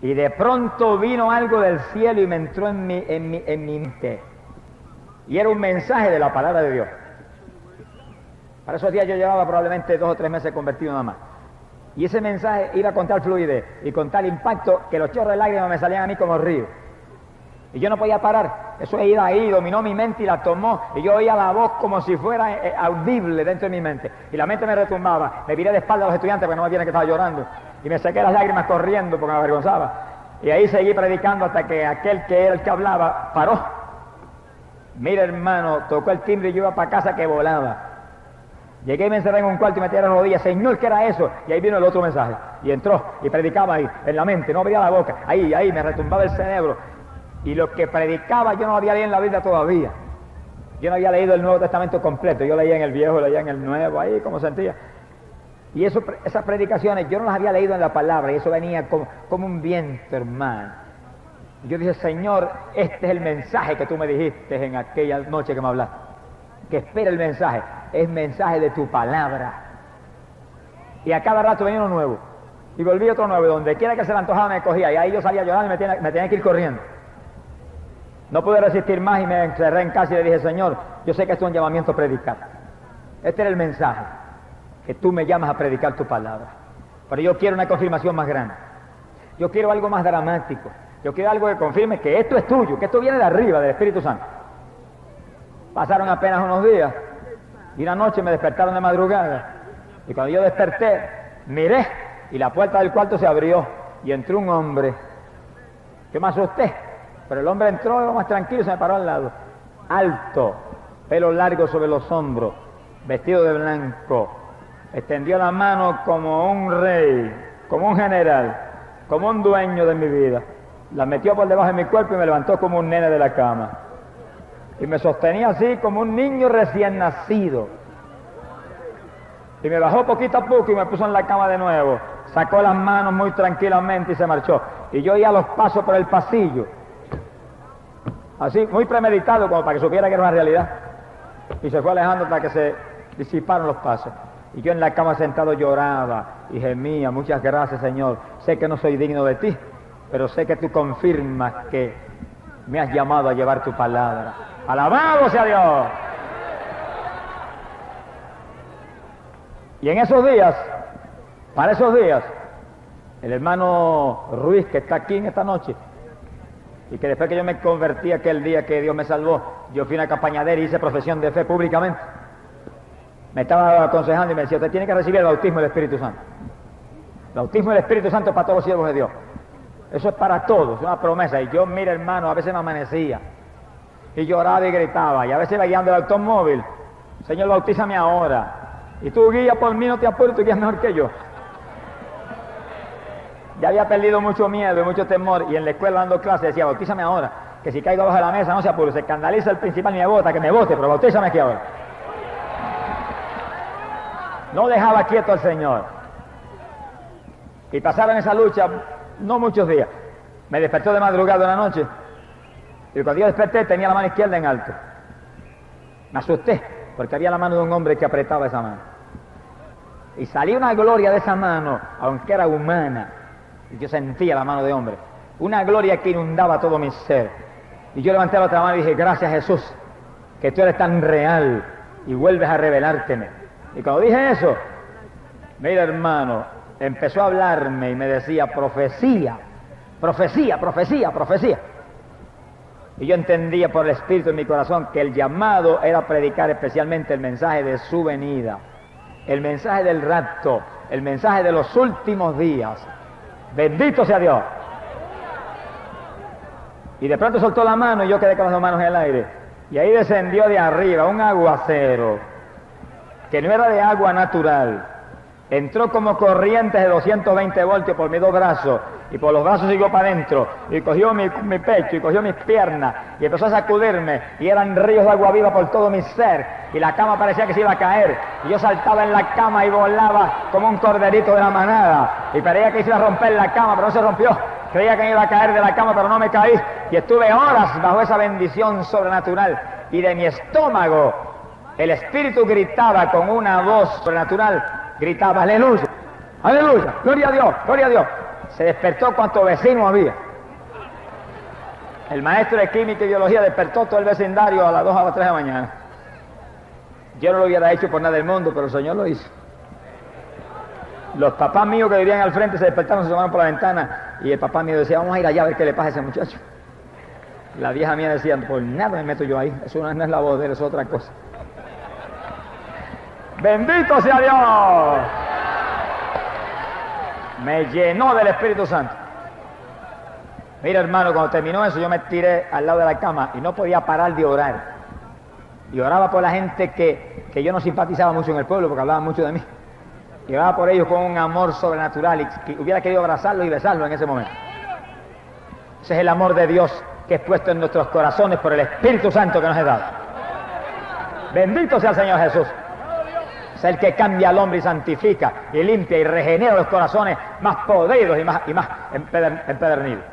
Y de pronto vino algo del cielo y me entró en mi mente. Y era un mensaje de la palabra de Dios. Para esos días yo llevaba probablemente 2 o 3 meses convertido nada más. Y ese mensaje iba con tal fluidez y con tal impacto que los chorros de lágrimas me salían a mí como ríos. Y yo no podía parar. Eso iba ahí, dominó mi mente y la tomó. Y yo oía la voz como si fuera audible dentro de mi mente. Y la mente me retumbaba. Me viré de espalda a los estudiantes porque no me vieron que estaba llorando. Y me sequé las lágrimas corriendo porque me avergonzaba. Y ahí seguí predicando hasta que aquel que era el que hablaba paró. Mira, hermano, tocó el timbre y yo iba para casa que volaba. Llegué y me encerré en un cuarto y me tiré las rodillas. Señor, ¿qué era eso? Y ahí vino el otro mensaje. Y entró y predicaba ahí, en la mente, no abría la boca. Ahí, me retumbaba el cerebro. Y lo que predicaba yo no lo había leído en la Biblia todavía. Yo no había leído el Nuevo Testamento completo. Yo leía en el Viejo, leía en el Nuevo, ahí como sentía. Y esas predicaciones yo no las había leído en la palabra. Y eso venía como un viento, hermano. Y yo dije, Señor, este es el mensaje que tú me dijiste en aquella noche que me hablaste. Que espera el mensaje. Es mensaje de tu palabra. Y a cada rato venía uno nuevo. Y volví otro nuevo. Y donde quiera que se le antojaba me cogía. Y ahí yo salía llorando y me tenía que ir corriendo. No pude resistir más y me encerré en casa y le dije, Señor, yo sé que esto es un llamamiento a predicar. Este era el mensaje. Que tú me llamas a predicar tu palabra. Pero yo quiero una confirmación más grande. Yo quiero algo más dramático. Yo quiero algo que confirme que esto es tuyo, que esto viene de arriba, del Espíritu Santo. Pasaron apenas unos días y una noche me despertaron de madrugada y cuando yo desperté, miré y la puerta del cuarto se abrió y entró un hombre. Yo me asusté, pero el hombre entró más tranquilo y se me paró al lado. Alto, pelo largo sobre los hombros, vestido de blanco, extendió la mano como un rey, como un general, como un dueño de mi vida. La metió por debajo de mi cuerpo y me levantó como un nene de la cama. Y me sostenía así como un niño recién nacido. Y me bajó poquito a poco y me puso en la cama de nuevo. Sacó las manos muy tranquilamente y se marchó. Y yo oía los pasos por el pasillo. Así, muy premeditado, como para que supiera que era una realidad. Y se fue alejando hasta que se disiparon los pasos. Y yo en la cama sentado lloraba y gemía, muchas gracias, Señor. Sé que no soy digno de ti, pero sé que tú confirmas que me has llamado a llevar tu palabra. ¡Alabado sea Dios! Y en esos días, para esos días, el hermano Ruiz, que está aquí en esta noche, y que después que yo me convertí aquel día que Dios me salvó, yo fui a una campañadera y hice profesión de fe públicamente. Me estaba aconsejando y me decía, usted tiene que recibir el bautismo del Espíritu Santo. El bautismo del Espíritu Santo es para todos los siervos de Dios. Eso es para todos, es una promesa. Y yo, mira, hermano, a veces me amanecía y lloraba y gritaba, y a veces iba guiando el automóvil, Señor, bautízame ahora. Y tú guía por mí, no te apures, tú guías mejor que yo. Ya había perdido mucho miedo y mucho temor, y en la escuela dando clases decía, bautízame ahora, que si caigo abajo de la mesa no se apure, se escandaliza el principal y me bota, que me bote, pero bautízame aquí ahora. No dejaba quieto al Señor. Y pasaron esa lucha no muchos días. Me despertó de madrugada una noche, y cuando yo desperté tenía la mano izquierda en alto. Me asusté, porque había la mano de un hombre que apretaba esa mano. Y salía una gloria de esa mano, aunque era humana. Y yo sentía la mano de hombre. Una gloria que inundaba todo mi ser. Y yo levanté la otra mano y dije, gracias Jesús, que tú eres tan real y vuelves a revelárteme. Y cuando dije eso, mira hermano, empezó a hablarme y me decía, profecía, profecía, profecía, profecía. Y yo entendía por el Espíritu en mi corazón que el llamado era predicar especialmente el mensaje de su venida, el mensaje del rapto, el mensaje de los últimos días. Bendito sea Dios. Y de pronto soltó la mano y yo quedé con las dos manos en el aire. Y ahí descendió de arriba un aguacero, que no era de agua natural, entró como corrientes de 220 voltios por mis dos brazos, y por los brazos siguió para adentro, y cogió mi pecho, y cogió mis piernas, y empezó a sacudirme, y eran ríos de agua viva por todo mi ser, y la cama parecía que se iba a caer, y yo saltaba en la cama y volaba como un corderito de la manada, y parecía que se iba a romper la cama, pero no se rompió. Creía que me iba a caer de la cama, pero no me caí, y estuve horas bajo esa bendición sobrenatural, y de mi estómago el Espíritu gritaba con una voz sobrenatural, gritaba: aleluya, aleluya, gloria a Dios, gloria a Dios. Se despertó cuanto vecino había. El maestro de química y biología despertó todo el vecindario a las 2 a las 3 de la mañana. Yo no lo hubiera hecho por nada del mundo, pero el Señor lo hizo. Los papás míos que vivían al frente se despertaron, se asomaron por la ventana, y el papá mío decía: vamos a ir allá a ver qué le pasa a ese muchacho. La vieja mía decía: por nada me meto yo ahí, eso no es la voz de él, eso es otra cosa. ¡Bendito sea Dios! Me llenó del Espíritu Santo. Mira, hermano, cuando terminó eso, yo me tiré al lado de la cama y no podía parar de orar. Y oraba por la gente que yo no simpatizaba mucho en el pueblo, porque hablaban mucho de mí. Y oraba por ellos con un amor sobrenatural, y que hubiera querido abrazarlos y besarlos en ese momento. Ese es el amor de Dios que es puesto en nuestros corazones por el Espíritu Santo que nos es dado. Bendito sea el Señor Jesús. Es el que cambia al hombre y santifica y limpia y regenera los corazones más podridos y más empedernidos.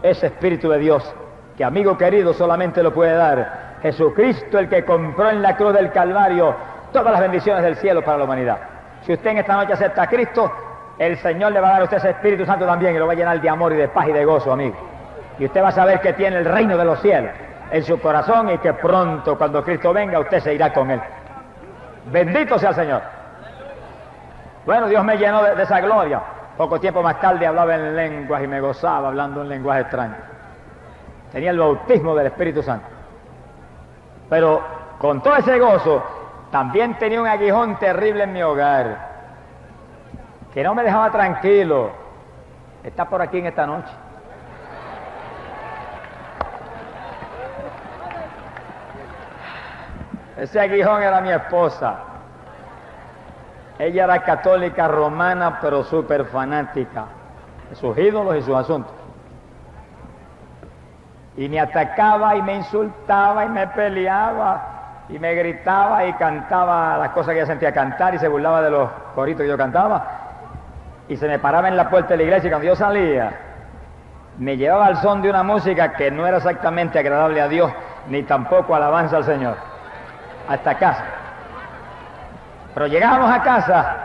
Ese Espíritu de Dios, que amigo querido solamente lo puede dar Jesucristo, el que compró en la cruz del Calvario todas las bendiciones del cielo para la humanidad. Si usted en esta noche acepta a Cristo, el Señor le va a dar a usted ese Espíritu Santo también, y lo va a llenar de amor y de paz y de gozo, amigo. Y usted va a saber que tiene el reino de los cielos en su corazón, y que pronto, cuando Cristo venga, usted se irá con Él. Bendito sea el Señor. Bueno, Dios me llenó de esa gloria. Poco tiempo más tarde hablaba en lenguas y me gozaba hablando en lenguaje extraño. Tenía el bautismo del Espíritu Santo. Pero con todo ese gozo, también tenía un aguijón terrible en mi hogar, que no me dejaba tranquilo. Está por aquí en esta noche. Ese aguijón era mi esposa. Ella era católica romana, pero súper fanática de sus ídolos y sus asuntos. Y me atacaba y me insultaba y me peleaba y me gritaba y cantaba las cosas que ella sentía cantar, y se burlaba de los coritos que yo cantaba, y se me paraba en la puerta de la iglesia, y cuando yo salía me llevaba al son de una música que no era exactamente agradable a Dios, ni tampoco alabanza al Señor, hasta casa. Pero llegábamos a casa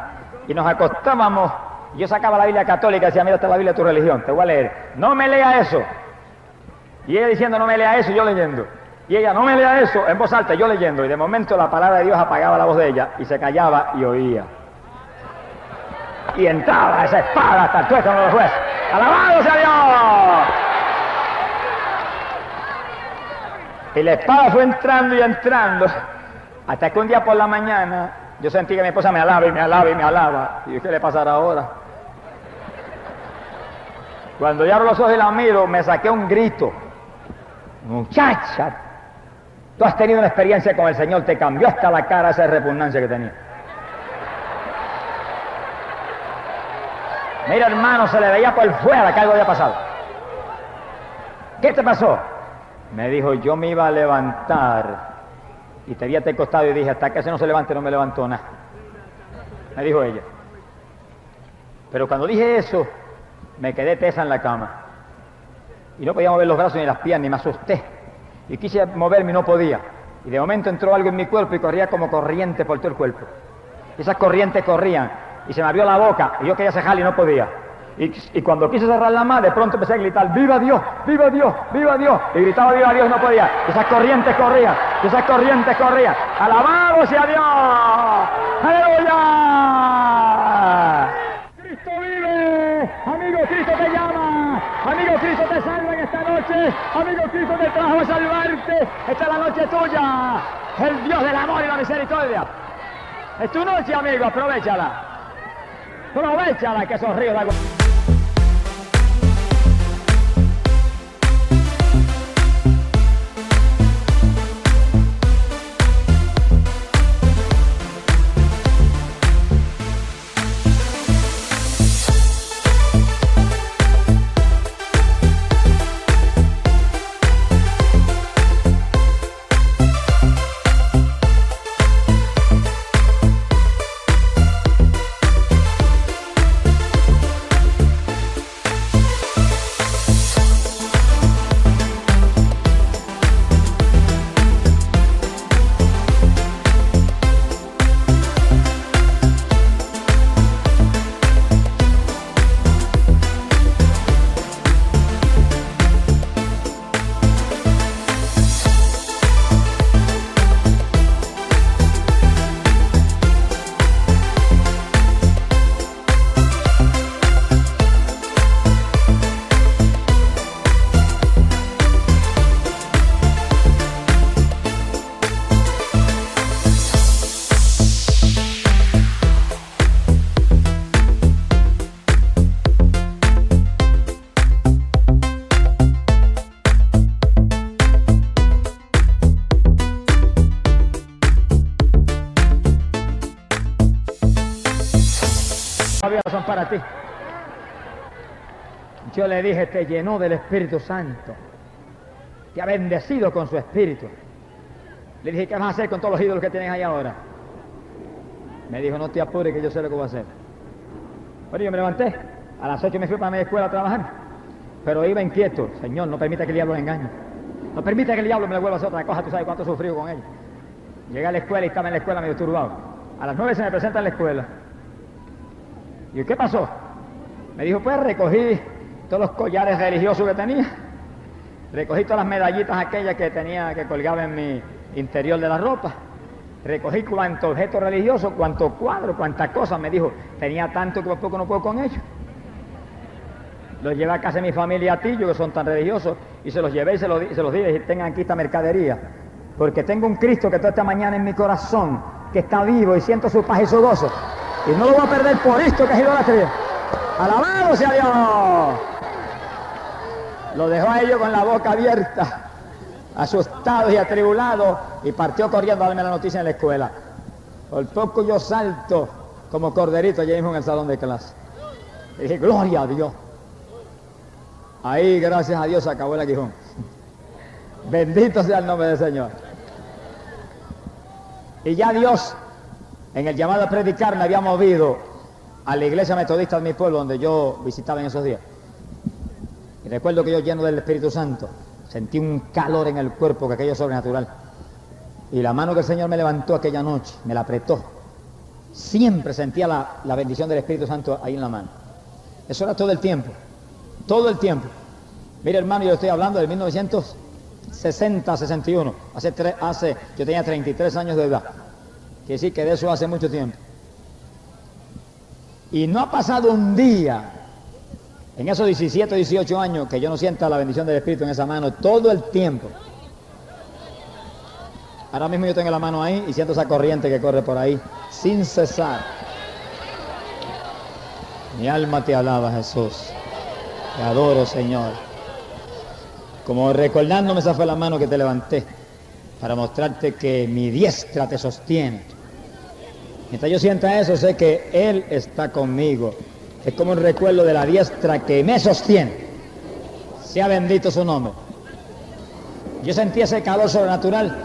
y nos acostábamos, y yo sacaba la Biblia católica y decía: mira, esta es la Biblia de tu religión, te voy a leer. No me lea eso. Y ella diciendo: no me lea eso, y yo leyendo. Y ella: no me lea eso, en voz alta, yo leyendo. Y de momento la palabra de Dios apagaba la voz de ella, y se callaba y oía. Y entraba esa espada hasta el tuétano de los jueces. ¡Alabado sea Dios! Y la espada fue entrando y entrando, hasta que un día por la mañana yo sentí que mi esposa me alaba y me alaba y me alaba. Y yo: ¿qué le pasará ahora? Cuando yo abro los ojos y la miro, me saqué un grito: muchacha, tú has tenido una experiencia con el Señor, te cambió hasta la cara esa repugnancia que tenía. Mira, hermano, se le veía por fuera que algo había pasado. ¿Qué te pasó? Me dijo: yo me iba a levantar y te vi a este costado, y dije: hasta que ese no se levante, no me levantó nada. Me dijo ella. Pero cuando dije eso, me quedé tesa en la cama. Y no podía mover los brazos ni las piernas, y me asusté. Y quise moverme y no podía. Y de momento entró algo en mi cuerpo y corría como corriente por todo el cuerpo. Y esas corrientes corrían, y se me abrió la boca, y yo quería cejar y no podía. Y cuando quise cerrar la mano, de pronto empecé a gritar: ¡viva Dios! ¡Viva Dios! ¡Viva Dios! Y gritaba: ¡viva Dios! Y no podía. Y esas corrientes corrían, y esas corrientes corrían. ¡Alabado sea Dios! ¡Aleluya! ¡Cristo vive! ¡Amigo, Cristo te llama! ¡Amigo, Cristo te salva en esta noche! ¡Amigo, Cristo te trajo a salvarte! ¡Esta es la noche tuya! ¡El Dios del amor y la misericordia! Es tu noche, amigo, aprovechala. Aprovechala, que esos ríos de agua... Todavía son para ti. Yo le dije, te llenó del Espíritu Santo. Te ha bendecido con su Espíritu. Le dije, ¿qué vas a hacer con todos los ídolos que tienes ahí ahora? Me dijo, no te apures que yo sé lo que voy a hacer. Bueno, yo me levanté. A las 8 me fui para mi escuela a trabajar. Pero iba inquieto. Señor, no permita que el diablo me engañe. No permita que el diablo me le vuelva a hacer otra cosa. Tú sabes cuánto he sufrido con él. Llegué a la escuela y estaba en la escuela medio turbado. A las 9 se me presenta en la escuela. ¿Y qué pasó? Me dijo, pues recogí todos los collares religiosos que tenía. Recogí todas las medallitas aquellas que tenía, que colgaba en mi interior de la ropa. Recogí cuanto objeto religioso, cuanto cuadro, cuantas cosas. Me dijo, tenía tanto que por poco no puedo con ellos. Los llevé a casa de mi familia a Tillo, que son tan religiosos, y se los llevé y se los dije, y tengan aquí esta mercadería. Porque tengo un Cristo que toda esta mañana en mi corazón, que está vivo y siento su paz y su gozo. Y no lo voy a perder por esto que es idolatría. ¡Alabado sea Dios! Lo dejó a ellos con la boca abierta, asustados y atribulados, y partió corriendo a darme la noticia en la escuela. Por poco yo salto como corderito allí mismo en el salón de clase. Y dije, gloria a Dios. Ahí, gracias a Dios, se acabó el aguijón. Bendito sea el nombre del Señor. Y ya Dios, en el llamado a predicar, me había movido a la iglesia metodista de mi pueblo, donde yo visitaba en esos días. Y recuerdo que yo, lleno del Espíritu Santo, sentí un calor en el cuerpo, que aquello es sobrenatural. Y la mano que el Señor me levantó aquella noche, me la apretó. Siempre sentía la bendición del Espíritu Santo ahí en la mano. Eso era todo el tiempo. Todo el tiempo. Mire, hermano, yo estoy hablando de 1960, 61. Yo tenía 33 años de edad. Quiere decir que de eso hace mucho tiempo. Y no ha pasado un día en esos 17, 18 años que yo no sienta la bendición del Espíritu en esa mano todo el tiempo. Ahora mismo yo tengo la mano ahí y siento esa corriente que corre por ahí sin cesar. Mi alma te alaba, Jesús. Te adoro, Señor. Como recordándome, esa fue la mano que te levanté para mostrarte que mi diestra te sostiene. Mientras yo sienta eso, sé que Él está conmigo. Es como un recuerdo de la diestra que me sostiene. Sea bendito su nombre. Yo sentí ese calor sobrenatural.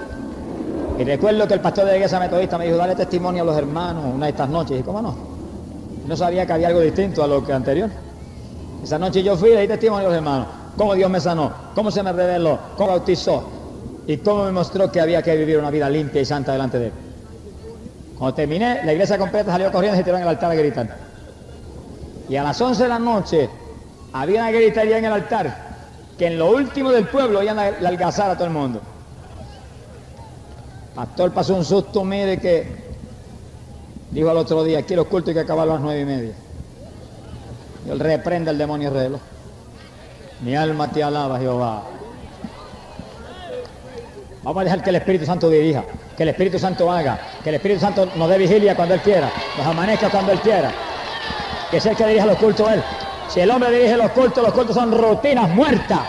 Y recuerdo que el pastor de la iglesia metodista me dijo, dale testimonio a los hermanos una de estas noches. Y ¿cómo no? No sabía que había algo distinto a lo que anterior. Esa noche yo fui y le di testimonio a los hermanos. Cómo Dios me sanó, cómo se me reveló, cómo bautizó. Y cómo me mostró que había que vivir una vida limpia y santa delante de Él. Cuando terminé, la iglesia completa salió corriendo y se tiró en el altar a gritar. Y a las 11 de la noche había una gritería en el altar que en lo último del pueblo oían la algazar a todo el mundo. Pastor pasó un susto, mire, que dijo al otro día, aquí los cultos hay que acabar a las 9:30. Y él reprende al demonio reloj. Mi alma te alaba, Jehová. Vamos a dejar que el Espíritu Santo dirija, que el Espíritu Santo haga, que el Espíritu Santo nos dé vigilia cuando Él quiera, nos amanezca cuando Él quiera. Que sea el que dirija los cultos Él. Si el hombre dirige los cultos son rutinas muertas.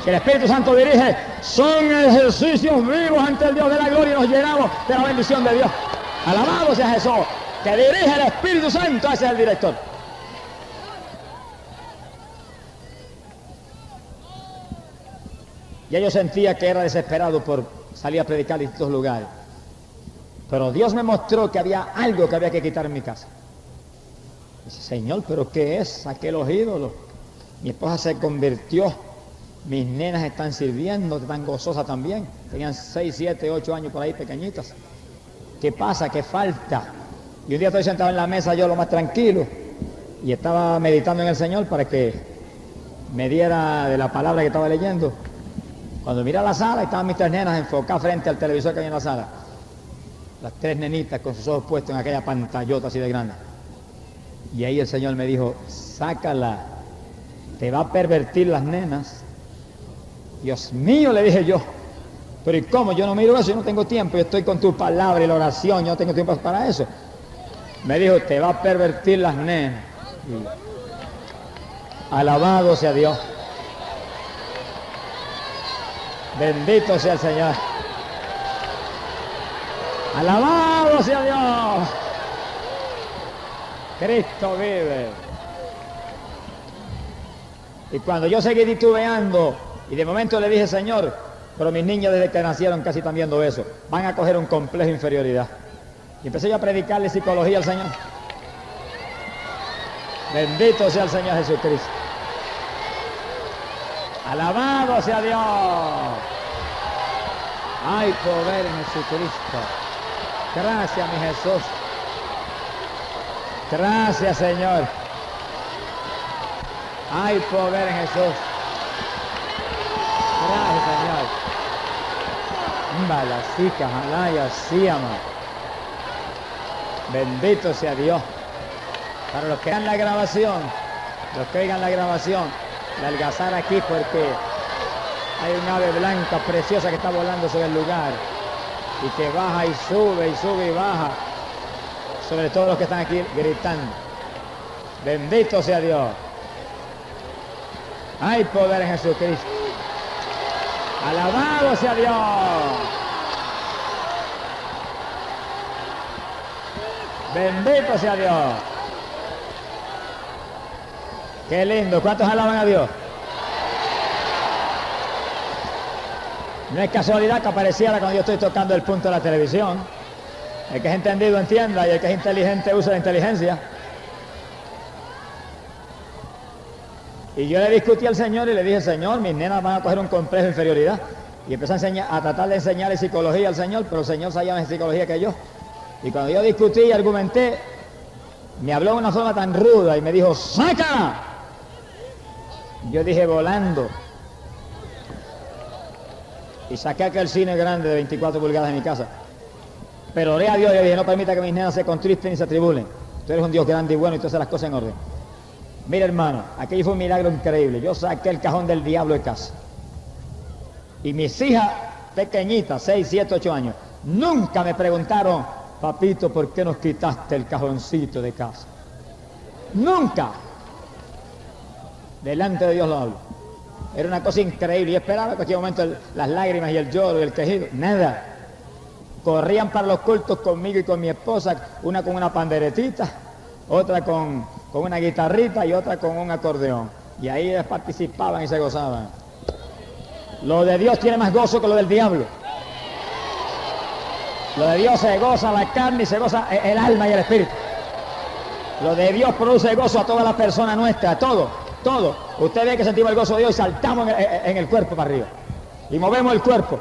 Si el Espíritu Santo dirige, son ejercicios vivos ante el Dios de la gloria y nos llenamos de la bendición de Dios. Alabado sea Jesús, que dirige el Espíritu Santo, ese es el director. Ya yo sentía que era desesperado por salir a predicar en distintos lugares. Pero Dios me mostró que había algo que había que quitar en mi casa. Dice, Señor, ¿pero qué es? Saqué los ídolos. Mi esposa se convirtió. Mis nenas están sirviendo, están gozosas también. Tenían 6, 7, 8 años por ahí pequeñitas. ¿Qué pasa? ¿Qué falta? Y un día estoy sentado en la mesa yo lo más tranquilo. Y estaba meditando en el Señor para que me diera de la palabra que estaba leyendo. Cuando miré a la sala, estaban mis 3 nenas enfocadas frente al televisor que había en la sala. Las 3 nenitas con sus ojos puestos en aquella pantallota así de grande. Y ahí el Señor me dijo, sácala, te va a pervertir las nenas. Dios mío, le dije yo, pero ¿y cómo? Yo no miro eso, yo no tengo tiempo, yo estoy con tu palabra y la oración, yo no tengo tiempo para eso. Me dijo, te va a pervertir las nenas. Y, alabado sea Dios. Bendito sea el Señor. Alabado sea Dios. Cristo vive. Y cuando yo seguí titubeando, y de momento le dije, Señor, pero mis niños desde que nacieron casi están viendo eso, van a coger un complejo de inferioridad. Y empecé yo a predicarle psicología al Señor. Bendito sea el Señor Jesucristo. Alabado sea Dios. Hay poder en Jesucristo. Gracias, mi Jesús. Gracias, Señor. Hay poder en Jesús. Gracias, Señor. Balasica, jalaya, síama. Bendito sea Dios. Para los que vean la grabación, los que oigan la grabación, la algazar aquí porque hay un ave blanca preciosa que está volando sobre el lugar y que baja y sube y baja sobre todos los que están aquí gritando. Bendito sea Dios. Hay poder en Jesucristo. Alabado sea Dios. Bendito sea Dios. Qué lindo. ¿Cuántos alaban a Dios? No es casualidad que apareciera cuando yo estoy tocando el punto de la televisión. El que es entendido entienda y el que es inteligente usa la inteligencia. Y yo le discutí al Señor y le dije, Señor, mis nenas van a coger un complejo de inferioridad. Y empecé a tratar de enseñarle psicología al Señor, pero el Señor sabía más psicología que yo. Y cuando yo discutí y argumenté, me habló de una forma tan ruda y me dijo, ¡saca! Yo dije, volando. Y saqué aquel cine grande de 24 pulgadas en mi casa. Pero oré a Dios y le dije, no permita que mis nenas se contristen ni se atribulen. Tú eres un Dios grande y bueno y tú haces las cosas en orden. Mira, hermano, aquello fue un milagro increíble. Yo saqué el cajón del diablo de casa. Y mis hijas pequeñitas, 6, 7, 8 años, nunca me preguntaron, papito, ¿por qué nos quitaste el cajoncito de casa? Nunca. Delante de Dios lo hablo. Era una cosa increíble. Yo esperaba que en cualquier momento las lágrimas y el lloro y el quejido. Nada. Corrían para los cultos conmigo y con mi esposa, una con una panderetita, otra con una guitarrita y otra con un acordeón. Y ahí ellas participaban y se gozaban. Lo de Dios tiene más gozo que lo del diablo. Lo de Dios se goza la carne y se goza el alma y el espíritu. Lo de Dios produce gozo a toda la persona nuestra, a todo. Usted ve que sentimos el gozo de Dios y saltamos en el cuerpo para arriba. Y movemos el cuerpo.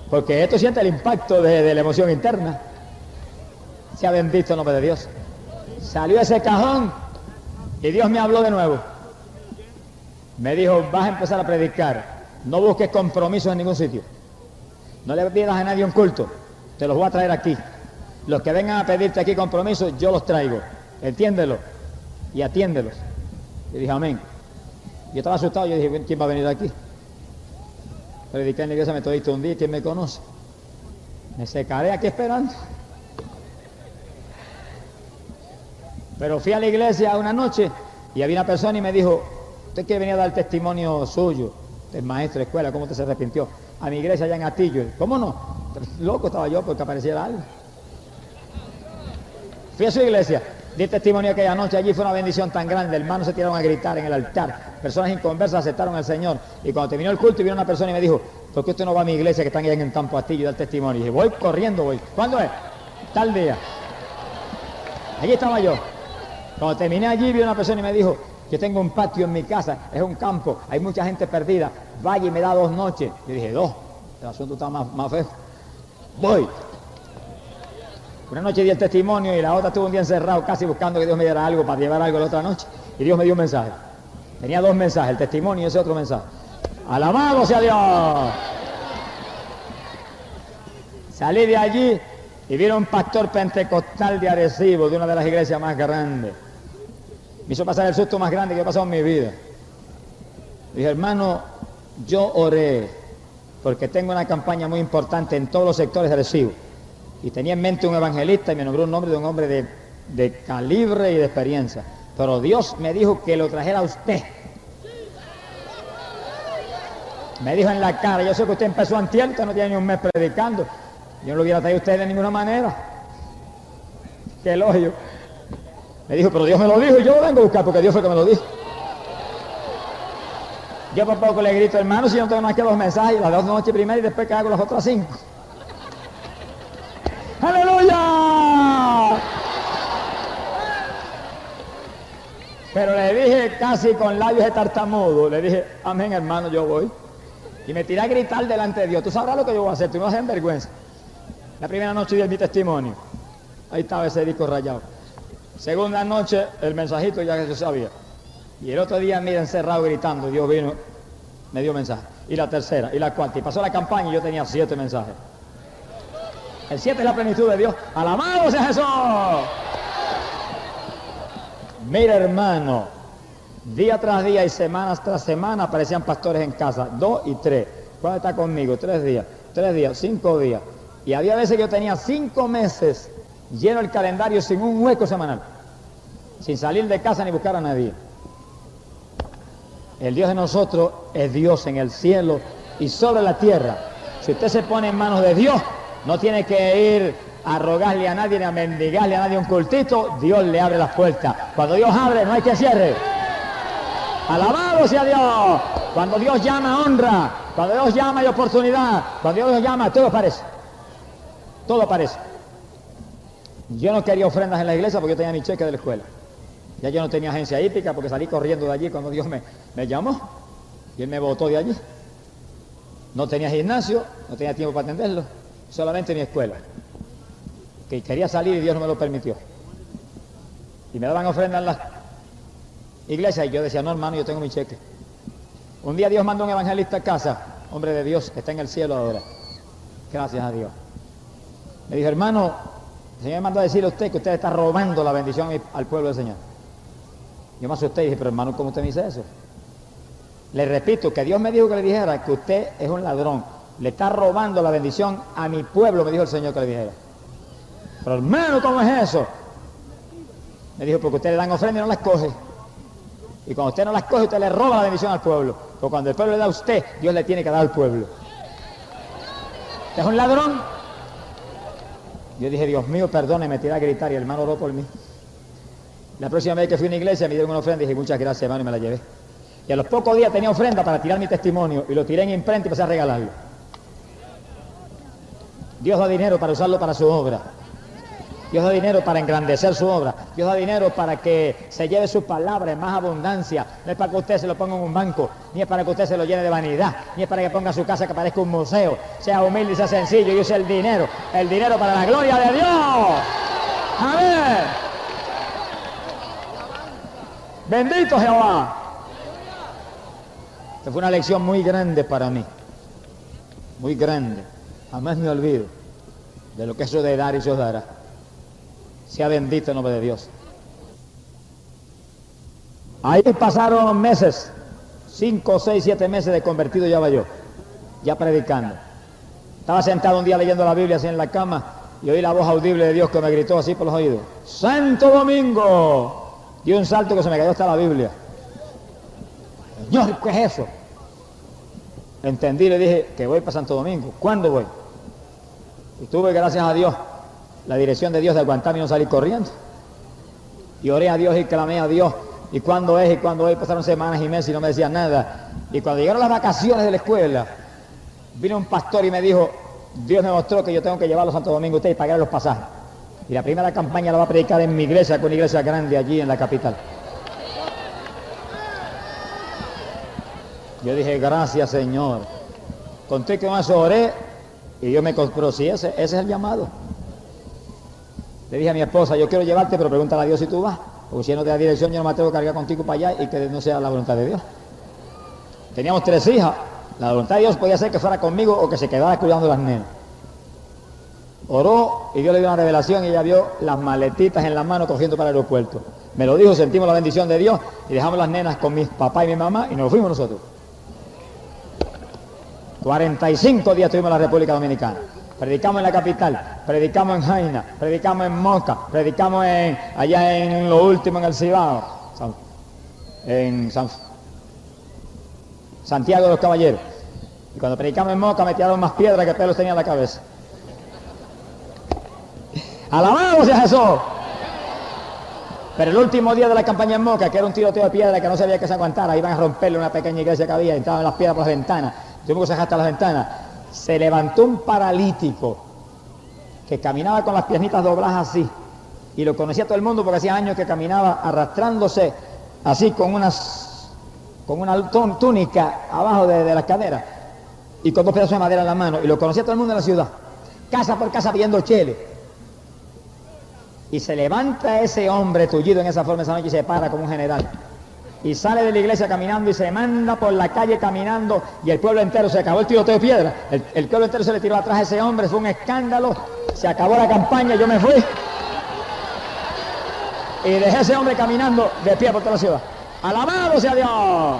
Porque esto siente el impacto de la emoción interna. Sea bendito el nombre de Dios. Salió ese cajón y Dios me habló de nuevo. Me dijo, vas a empezar a predicar. No busques compromisos en ningún sitio. No le pidas a nadie un culto. Te los voy a traer aquí. Los que vengan a pedirte aquí compromisos, yo los traigo. Entiéndelo y atiéndelos. Y dije, amén. Yo estaba asustado, yo dije, ¿quién va a venir aquí? Prediqué en la iglesia metodista un día, ¿quién me conoce? Me secaré aquí esperando. Pero fui a la iglesia una noche y había una persona y me dijo, usted que venía a dar testimonio suyo, del maestro de escuela, ¿cómo usted se arrepintió? A mi iglesia allá en Atillo. ¿Cómo no? Loco estaba yo porque apareciera algo. Fui a su iglesia, di testimonio aquella noche, allí fue una bendición tan grande, hermanos se tiraron a gritar en el altar, personas inconversas aceptaron al Señor, y cuando terminó el culto vino una persona y me dijo, ¿por qué usted no va a mi iglesia que están allá en el campo Atillo y da testimonio? Y dije, voy corriendo, voy. ¿Cuándo es? Tal día. Allí estaba yo. Cuando terminé allí vi una persona y me dijo, yo tengo un patio en mi casa, es un campo, hay mucha gente perdida, vaya y me da 2 noches. Yo dije, 2, el asunto está más feo. Voy. Una noche di el testimonio y la otra estuve un día encerrado casi buscando que Dios me diera algo para llevar algo la otra noche. Y Dios me dio un mensaje. Tenía 2 mensajes, el testimonio y ese otro mensaje. ¡Alabado sea Dios! Salí de allí y vino un pastor pentecostal de Arecibo, de una de las iglesias más grandes. Me hizo pasar el susto más grande que he pasado en mi vida. Dije, hermano, yo oré porque tengo una campaña muy importante en todos los sectores de Arecibo. Y tenía en mente un evangelista y me nombró un nombre de un hombre de calibre y de experiencia. Pero Dios me dijo que lo trajera a usted. Me dijo en la cara, yo sé que usted empezó antier, usted no tiene ni un mes predicando. Yo no lo hubiera traído a usted de ninguna manera. Qué elogio. Me dijo, pero Dios me lo dijo y yo lo vengo a buscar porque Dios fue que me lo dijo. Yo por poco le grito, hermano, si yo no tengo más que 2 mensajes, las 2 noches primero y después que hago las otras 5. ¡Aleluya! Pero le dije casi con labios de tartamudo, le dije, amén hermano, yo voy. Y me tiré a gritar delante de Dios, tú sabrás lo que yo voy a hacer, tú no vas a hacer vergüenza. La primera noche di mi testimonio, ahí estaba ese disco rayado. Segunda noche, el mensajito ya que yo sabía. Y el otro día, mira, encerrado gritando, Dios vino, me dio mensaje. Y la tercera, y la cuarta, y pasó la campaña y yo tenía 7 mensajes. El 7 es la plenitud de Dios. ¡Alabado sea Jesús! Mira, hermano, día tras día y semanas tras semana aparecían pastores en casa, 2 y 3. ¿Cuál está conmigo? 3 días, 3 días, 5 días. Y había veces que yo tenía 5 meses lleno el calendario sin un hueco semanal, sin salir de casa ni buscar a nadie. El Dios de nosotros es Dios en el cielo y sobre la tierra. Si usted se pone en manos de Dios, no tiene que ir a rogarle a nadie ni a mendigarle a nadie un cultito, Dios le abre las puertas. Cuando Dios abre, no hay que cierre. Alabado sea Dios. Cuando Dios llama, honra. Cuando Dios llama, hay oportunidad. Cuando Dios llama, todo aparece. Todo aparece. Yo no quería ofrendas en la iglesia porque yo tenía mi cheque de la escuela. Ya yo no tenía agencia hípica porque salí corriendo de allí cuando Dios me llamó y Él me botó de allí. No tenía gimnasio, no tenía tiempo para atenderlo, solamente mi escuela. Que quería salir y Dios no me lo permitió. Y me daban ofrendas en las iglesias y yo decía, no hermano, yo tengo mi cheque. Un día Dios mandó un evangelista a casa, hombre de Dios, que está en el cielo ahora. Gracias a Dios. Me dijo, hermano, el Señor me mandó a decirle a usted que usted está robando la bendición al pueblo del Señor. Yo me asusté y dije, pero hermano, ¿cómo usted me dice eso? Le repito, que Dios me dijo que le dijera que usted es un ladrón. Le está robando la bendición a mi pueblo, me dijo el Señor que le dijera. Pero hermano, ¿cómo es eso? Me dijo, porque usted le dan ofrenda y no las coge. Y cuando usted no las coge, usted le roba la bendición al pueblo. Porque cuando el pueblo le da a usted, Dios le tiene que dar al pueblo. ¿Usted es un ladrón? Yo dije, Dios mío, perdone, me tiré a gritar y el hermano oró por mí. La próxima vez que fui a una iglesia me dieron una ofrenda y dije, muchas gracias hermano, y me la llevé. Y a los pocos días tenía ofrenda para tirar mi testimonio y lo tiré en imprenta y empecé a regalarlo. Dios da dinero para usarlo para su obra. Dios da dinero para engrandecer su obra. Dios da dinero para que se lleve su palabra en más abundancia. No es para que usted se lo ponga en un banco, ni es para que usted se lo llene de vanidad, ni es para que ponga su casa que parezca un museo. Sea humilde y sea sencillo y use el dinero para la gloria de Dios. Amén. Bendito Jehová. Esta fue una lección muy grande para mí. Muy grande. Jamás me olvido de lo que eso de dar y Dios dará. Sea bendito el nombre de Dios. Ahí pasaron meses, 5, 6, 7 meses de convertido ya va yo, ya predicando. Estaba sentado un día leyendo la Biblia así en la cama y oí la voz audible de Dios que me gritó así por los oídos. ¡Santo Domingo! Dio un salto que se me cayó hasta la Biblia. Señor, ¿qué es eso? Entendí y le dije que voy para Santo Domingo. ¿Cuándo voy? Y tuve, gracias a Dios, la dirección de Dios de aguantarme y no salir corriendo. Y oré a Dios y clamé a Dios. ¿Y cuándo es? ¿Y cuándo es? Pasaron semanas y meses y no me decían nada. Y cuando llegaron las vacaciones de la escuela, vino un pastor y me dijo, Dios me mostró que yo tengo que llevarlo a Santo Domingo a usted y pagar los pasajes. Y la primera campaña la va a predicar en mi iglesia, con una iglesia grande allí en la capital. Yo dije, gracias Señor. Conté con eso, oré y yo me compró, sí, ese es el llamado. Le dije a mi esposa, yo quiero llevarte, pero pregúntale a Dios si tú vas. Porque si él no te da dirección, yo no me atrevo a cargar contigo para allá y que no sea la voluntad de Dios. Teníamos 3 hijas. La voluntad de Dios podía ser que fuera conmigo o que se quedara cuidando las nenas. Oró y Dios le dio una revelación y ella vio las maletitas en la mano cogiendo para el aeropuerto. Me lo dijo, sentimos la bendición de Dios y dejamos las nenas con mi papá y mi mamá y nos fuimos nosotros. 45 días estuvimos en la República Dominicana. Predicamos en la capital, predicamos en Jaina, predicamos en Moca, predicamos allá en lo último en el Cibao, Santiago de los Caballeros. Y cuando predicamos en Moca me tiraron más piedras que pelos tenía en la cabeza. ¡Alabado sea Jesús! Pero el último día de la campaña en Moca, que era un tiroteo de piedra que no sabía que se aguantara, iban a romperle una pequeña iglesia que había, entraban las piedras por las ventanas, tuvimos que sacar hasta las ventanas. Se levantó un paralítico que caminaba con las piernitas dobladas así, y lo conocía todo el mundo porque hacía años que caminaba arrastrándose así con una túnica abajo de las caderas y con 2 pedazos de madera en la mano, y lo conocía todo el mundo en la ciudad, casa por casa pidiendo chele. Y se levanta ese hombre tullido en esa forma esa noche y se para como un general. Y sale de la iglesia caminando y se manda por la calle caminando, y el pueblo entero, se acabó el tiroteo de piedra, el pueblo entero se le tiró atrás a ese hombre, fue un escándalo, se acabó la campaña, yo me fui. Y dejé a ese hombre caminando de pie por toda la ciudad. ¡Alabado sea Dios!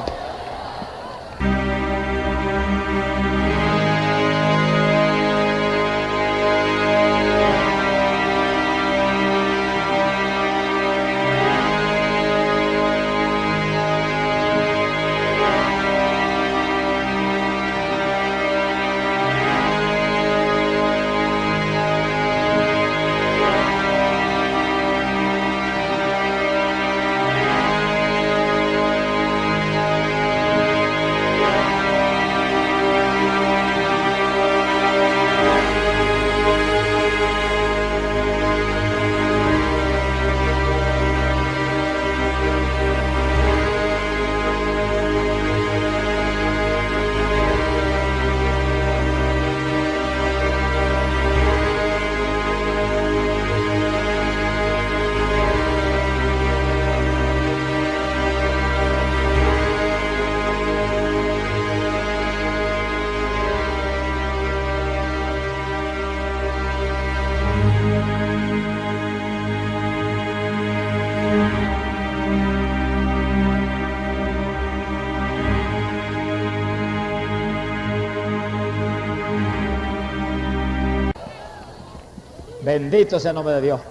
Bendito sea el nombre de Dios.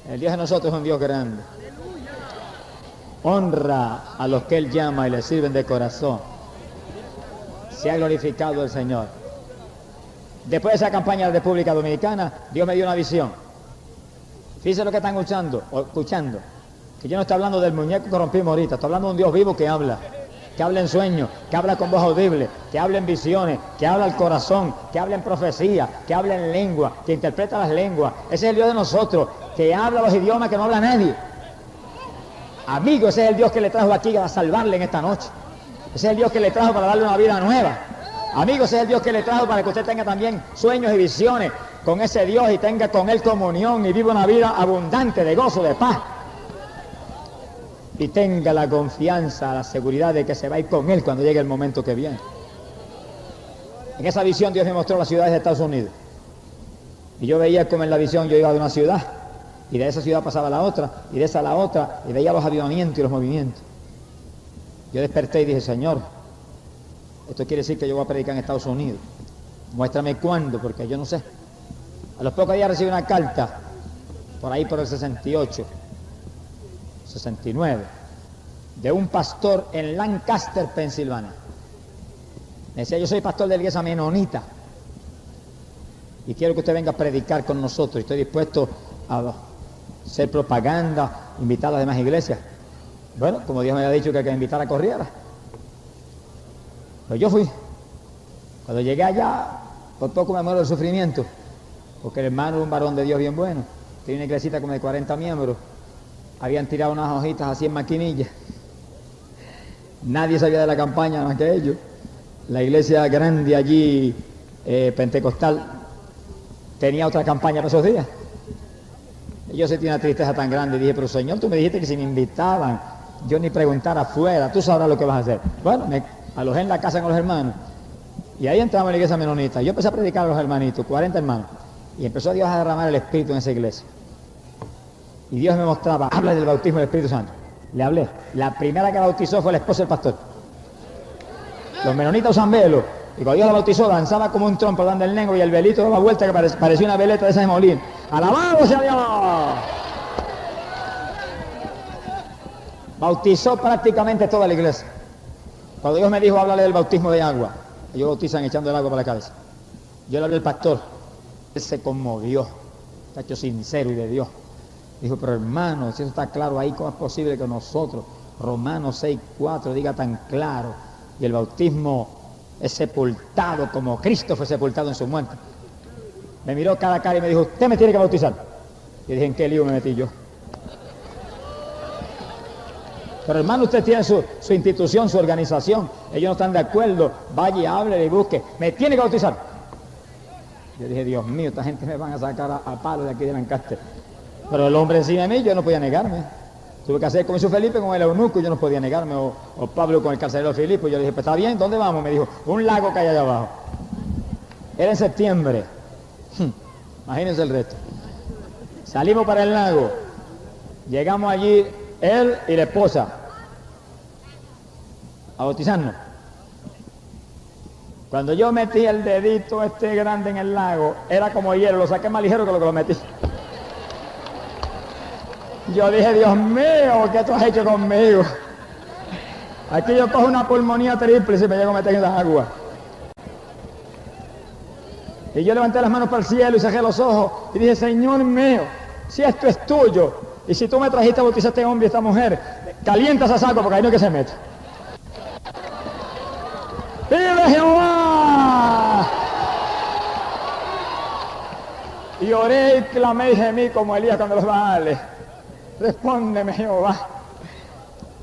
El Dios de nosotros es un Dios grande. Honra a los que Él llama y le sirven de corazón. Se ha glorificado el Señor. Después de esa campaña de República Dominicana, Dios me dio una visión. Fíjense lo que están escuchando. Que yo no estoy hablando del muñeco que rompimos ahorita, estoy hablando de un Dios vivo que habla en sueños, que habla con voz audible, que habla en visiones, que habla al corazón, que habla en profecía, que habla en lengua, que interpreta las lenguas. Ese es el Dios de nosotros, que habla los idiomas que no habla nadie. Amigo, ese es el Dios que le trajo aquí para salvarle en esta noche. Ese es el Dios que le trajo para darle una vida nueva. Amigo, ese es el Dios que le trajo para que usted tenga también sueños y visiones con ese Dios y tenga con Él comunión y viva una vida abundante de gozo, de paz. Y tenga la confianza, la seguridad de que se va a ir con Él cuando llegue el momento que viene. En esa visión Dios me mostró las ciudades de Estados Unidos. Y yo veía como en la visión yo iba de una ciudad, y de esa ciudad pasaba a la otra, y de esa a la otra, y veía los avivamientos y los movimientos. Yo desperté y dije, Señor, esto quiere decir que yo voy a predicar en Estados Unidos. Muéstrame cuándo, porque yo no sé. A los pocos días recibí una carta, por ahí por el 68, 69, de un pastor en Lancaster, Pensilvania. Me decía, yo soy pastor de la iglesia menonita y quiero que usted venga a predicar con nosotros. Estoy dispuesto a hacer propaganda, invitar a las demás iglesias. Bueno, como Dios me había dicho que hay que invitar a Corriera. Pues yo fui. Cuando llegué allá, por poco me muero del sufrimiento, porque el hermano era un varón de Dios bien bueno. Tiene una iglesita como de 40 miembros. Habían tirado unas hojitas así en maquinilla. Nadie sabía de la campaña más que ellos. La iglesia grande allí, pentecostal, tenía otra campaña para esos días. Yo sentí una tristeza tan grande y dije, pero Señor, tú me dijiste que si me invitaban, yo ni preguntara afuera, tú sabrás lo que vas a hacer. Bueno, me alojé en la casa con los hermanos y ahí entramos en la iglesia menonita. Yo empecé a predicar a los hermanitos, 40 hermanos, y empezó Dios a derramar el Espíritu en esa iglesia. Y Dios me mostraba, habla del bautismo del Espíritu Santo. Le hablé. La primera que bautizó fue la esposa del pastor. Los menonitas usan velo. Y cuando Dios la bautizó, danzaba como un trompo dando el negro y el velito daba vuelta que parecía una veleta de esas de molín. ¡Alabado sea Dios! Bautizó prácticamente toda la iglesia. Cuando Dios me dijo, háblale del bautismo de agua. Ellos bautizan echando el agua para la cabeza. Yo le hablé al pastor. Él se conmovió. Tacho sincero y de Dios. Dijo, pero hermano, si eso está claro ahí, ¿cómo es posible que nosotros, Romanos 6:4, diga tan claro, y el bautismo es sepultado como Cristo fue sepultado en su muerte? Me miró cara a cara y me dijo, usted me tiene que bautizar. Y dije, ¿en qué lío me metí yo? Pero hermano, usted tiene su institución, su organización, ellos no están de acuerdo, vaya y hable y busque, me tiene que bautizar. Yo dije, Dios mío, esta gente me van a sacar a palo de aquí de Lancaster. Pero el hombre encima de mí, yo no podía negarme. Tuve que hacer como hizo Felipe con el eunuco, yo no podía negarme, o Pablo con el carcelero Filipo. Yo le dije, pues está bien, ¿dónde vamos? Me dijo, un lago que hay allá abajo. Era en septiembre. Imagínense el resto. Salimos para el lago, llegamos allí, él y la esposa, a bautizarnos. Cuando yo metí el dedito este grande en el lago, era como hielo, lo saqué más ligero que lo que lo metí. Yo dije, Dios mío, ¿qué tú has hecho conmigo? Aquí yo cojo una pulmonía triple si me llego a meter en esa agua. Y yo levanté las manos para el cielo y cerré los ojos y dije, Señor mío, si esto es tuyo, y si tú me trajiste a bautizar a este hombre y a esta mujer, calienta ese saco porque ahí no hay que se meta. ¡Vive Jehová! Y oré y clamé y gemí como Elías cuando los Baales. Respóndeme, Jehová.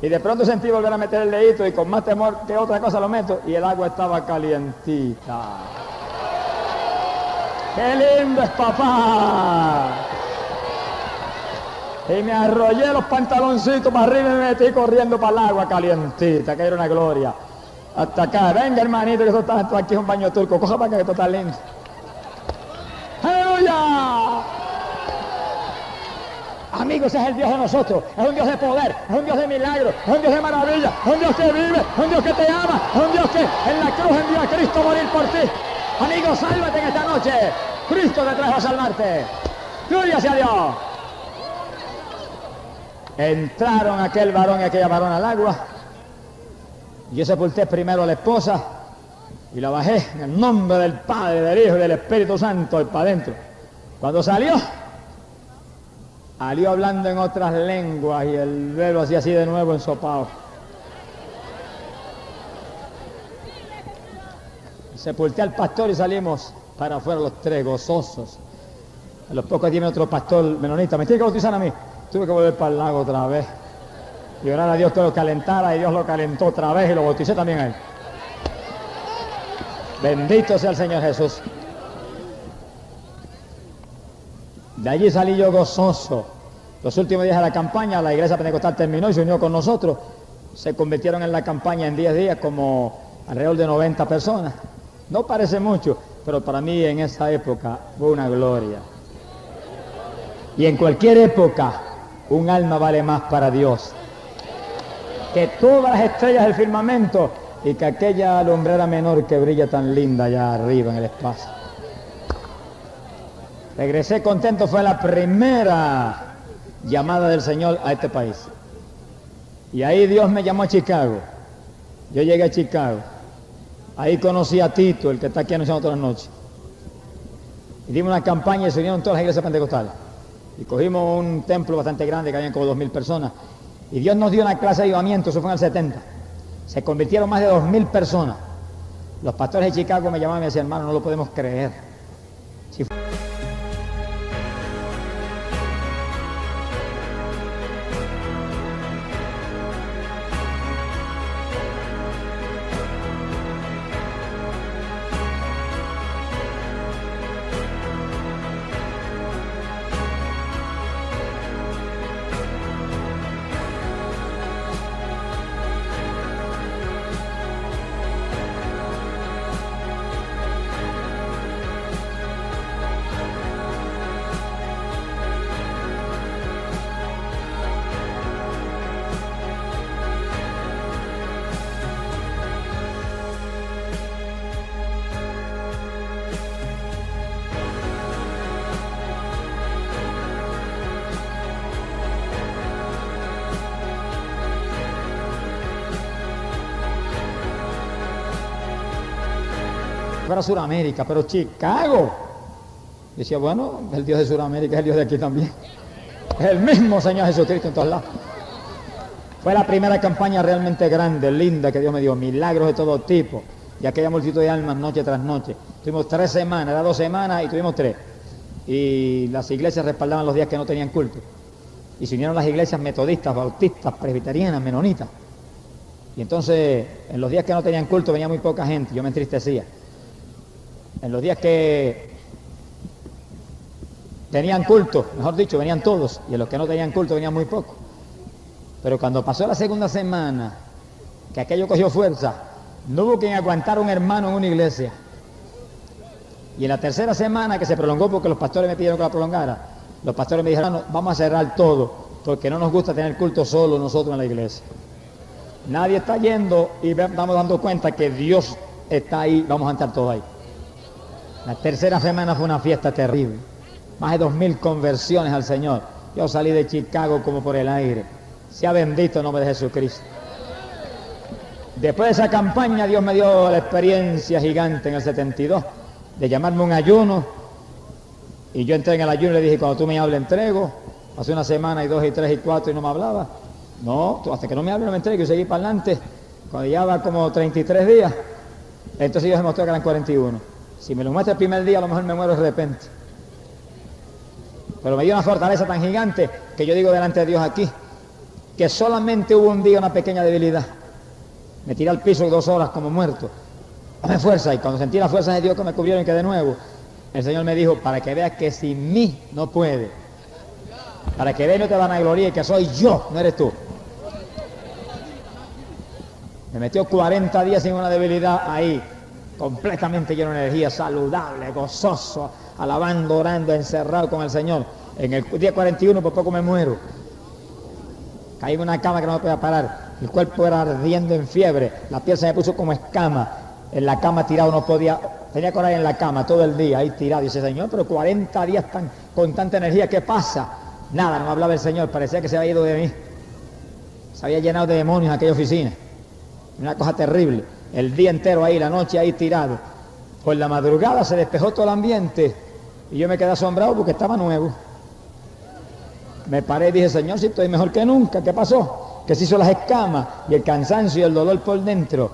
Y de pronto sentí volver a meter el dedito y con más temor que otra cosa lo meto y el agua estaba calientita. ¡Qué lindo es papá! Y me arrollé los pantaloncitos para arriba y me metí corriendo para el agua calientita, que era una gloria. Hasta acá, venga hermanito, que esto aquí es un baño turco, coja para acá que esto está lindo. ¡Aleluya! Amigos, ese es el Dios de nosotros, es un Dios de poder, es un Dios de milagros, es un Dios de maravilla, es un Dios que vive, es un Dios que te ama, es un Dios que en la cruz envió a Cristo a morir por ti. Amigos, sálvate en esta noche, Cristo te trajo a salvarte. Gloria sea a Dios. Entraron aquel varón y aquella varona al agua. Yo sepulté primero a la esposa y la bajé en el nombre del Padre, del Hijo y del Espíritu Santo y para adentro. Cuando salió hablando en otras lenguas y el velo hacía así de nuevo ensopado. Sepulté al pastor y salimos para afuera los tres gozosos. A los pocos días viene otro pastor menonita, me tiene que bautizar a mí. Tuve que volver para el lago otra vez y orar a Dios que lo calentara, y Dios lo calentó otra vez y lo bauticé también a él. Bendito sea el Señor Jesús. De allí salí yo gozoso. Los últimos días de la campaña, la iglesia pentecostal terminó y se unió con nosotros. Se convirtieron en la campaña en 10 días como alrededor de 90 personas. No parece mucho, pero para mí en esa época fue una gloria. Y en cualquier época, un alma vale más para Dios que todas las estrellas del firmamento y que aquella lumbrera menor que brilla tan linda allá arriba en el espacio. Regresé contento, fue la primera llamada del Señor a este país. Y ahí Dios me llamó a Chicago. Yo llegué a Chicago. Ahí conocí a Tito, el que está aquí anunciando todas las noches. Y dimos una campaña y se unieron todas las iglesias pentecostales. Y cogimos un templo bastante grande, que habían como 2000 personas. Y Dios nos dio una clase de avivamiento, eso fue en el 70. Se convirtieron más de 2000 personas. Los pastores de Chicago me llamaban y me decían, hermano, no lo podemos creer. Si para Sudamérica, pero Chicago. Decía, bueno, el Dios de Sudamérica es el Dios de aquí también. Es el mismo Señor Jesucristo en todos lados. Fue la primera campaña realmente grande, linda, que Dios me dio. Milagros de todo tipo. Y aquella multitud de almas noche tras noche. Tuvimos 3 semanas, era 2 semanas y tuvimos 3. Y las iglesias respaldaban los días que no tenían culto. Y se unieron las iglesias metodistas, bautistas, presbiterianas, menonitas. Y entonces, en los días que no tenían culto venía muy poca gente, yo me entristecía. En los días que tenían culto, mejor dicho, venían todos, y en los que no tenían culto venían muy pocos. Pero cuando pasó la segunda semana, que aquello cogió fuerza, no hubo quien aguantara un hermano en una iglesia. Y en la tercera semana, que se prolongó porque los pastores me pidieron que la prolongara, los pastores me dijeron, vamos a cerrar todo, porque no nos gusta tener culto solo nosotros en la iglesia. Nadie está yendo y vamos dando cuenta que Dios está ahí, vamos a estar todos ahí. La tercera semana fue una fiesta terrible. Más de 2000 conversiones al Señor. Yo salí de Chicago como por el aire. Sea bendito el nombre de Jesucristo. Después de esa campaña, Dios me dio la experiencia gigante en el 72 de llamarme un ayuno. Y yo entré en el ayuno y le dije, cuando tú me hables, entrego. Hace una semana y 2 y 3 y 4 y no me hablaba. No, hasta que no me hables no me entrego y seguí para adelante. Cuando ya va como 33 días, entonces Dios me mostró que eran 41. Si me lo muestra el primer día, a lo mejor me muero de repente. Pero me dio una fortaleza tan gigante que yo digo delante de Dios aquí, que solamente hubo un día una pequeña debilidad. Me tiré al piso 2 horas como muerto. Dame fuerza, y cuando sentí las fuerzas de Dios que me cubrieron y que de nuevo, el Señor me dijo, para que veas que sin mí no puede. Para que veas y no te van a gloriar, que soy yo, no eres tú. Me metió 40 días sin una debilidad ahí, completamente lleno de energía, saludable, gozoso, alabando, orando, encerrado con el Señor. En el día 41 por poco me muero. Caí en una cama que no me podía parar. El cuerpo era ardiendo en fiebre. La piel se me puso como escama. En la cama tirado no podía. Tenía que orar en la cama todo el día, ahí tirado. Y dice, Señor, pero 40 días con tanta energía, ¿qué pasa? Nada, no me hablaba el Señor. Parecía que se había ido de mí. Se había llenado de demonios en aquella oficina. Una cosa terrible. El día entero ahí, la noche ahí tirado. Por la madrugada se despejó todo el ambiente. Y yo me quedé asombrado porque estaba nuevo. Me paré y dije, Señor, si estoy mejor que nunca, ¿qué pasó? Que se hizo las escamas y el cansancio y el dolor por dentro.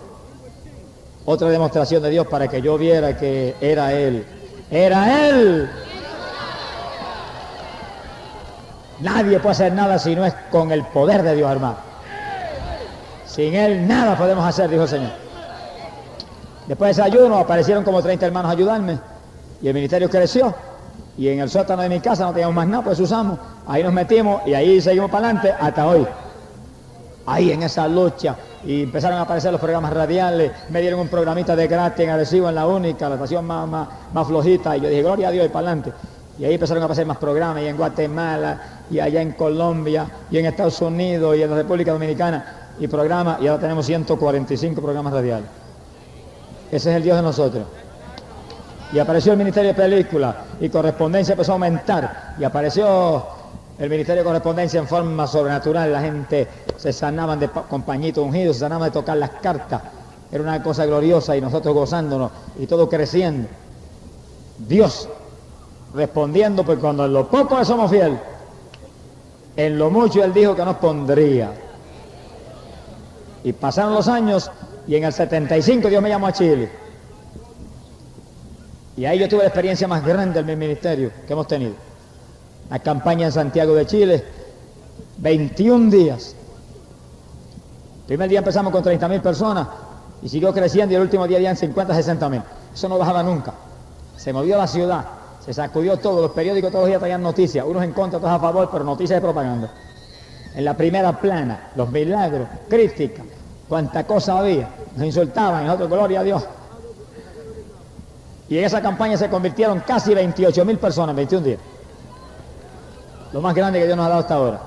Otra demostración de Dios para que yo viera que era Él. ¡Era Él! Nadie puede hacer nada si no es con el poder de Dios, hermano. Sin Él nada podemos hacer, dijo el Señor. Después de ese ayuno aparecieron como 30 hermanos a ayudarme y el ministerio creció. Y en el sótano de mi casa no teníamos más nada, pues usamos. Ahí nos metimos y ahí seguimos para adelante hasta hoy. Ahí en esa lucha. Y empezaron a aparecer los programas radiales. Me dieron un programita de gratis en Arecibo, en La Única, la estación más flojita. Y yo dije, gloria a Dios, y para adelante. Y ahí empezaron a aparecer más programas. Y en Guatemala, y allá en Colombia, y en Estados Unidos, y en la República Dominicana. Y programas, y ahora tenemos 145 programas radiales. Ese es el Dios de nosotros. Y apareció el ministerio de película y correspondencia empezó a aumentar y apareció el ministerio de correspondencia en forma sobrenatural. La gente se sanaban con pañitos ungidos, se sanaban de tocar las cartas. Era una cosa gloriosa y nosotros gozándonos y todo creciendo. Dios respondiendo, pues cuando en lo poco le somos fieles, en lo mucho Él dijo que nos pondría. Y pasaron los años y en el 75 Dios me llamó a Chile. Y ahí yo tuve la experiencia más grande del ministerio que hemos tenido. La campaña en Santiago de Chile, 21 días. El primer día empezamos con 30.000 personas y siguió creciendo y el último día habían 50, 60.000. Eso no bajaba nunca. Se movió la ciudad, se sacudió todo, los periódicos todos los días traían noticias, unos en contra, otros a favor, pero noticias de propaganda. En la primera plana, los milagros, críticas, cuánta cosa había. Nos insultaban y nosotros, gloria a Dios. Y en esa campaña se convirtieron casi 28.000 personas en 21 días. Lo más grande que Dios nos ha dado hasta ahora.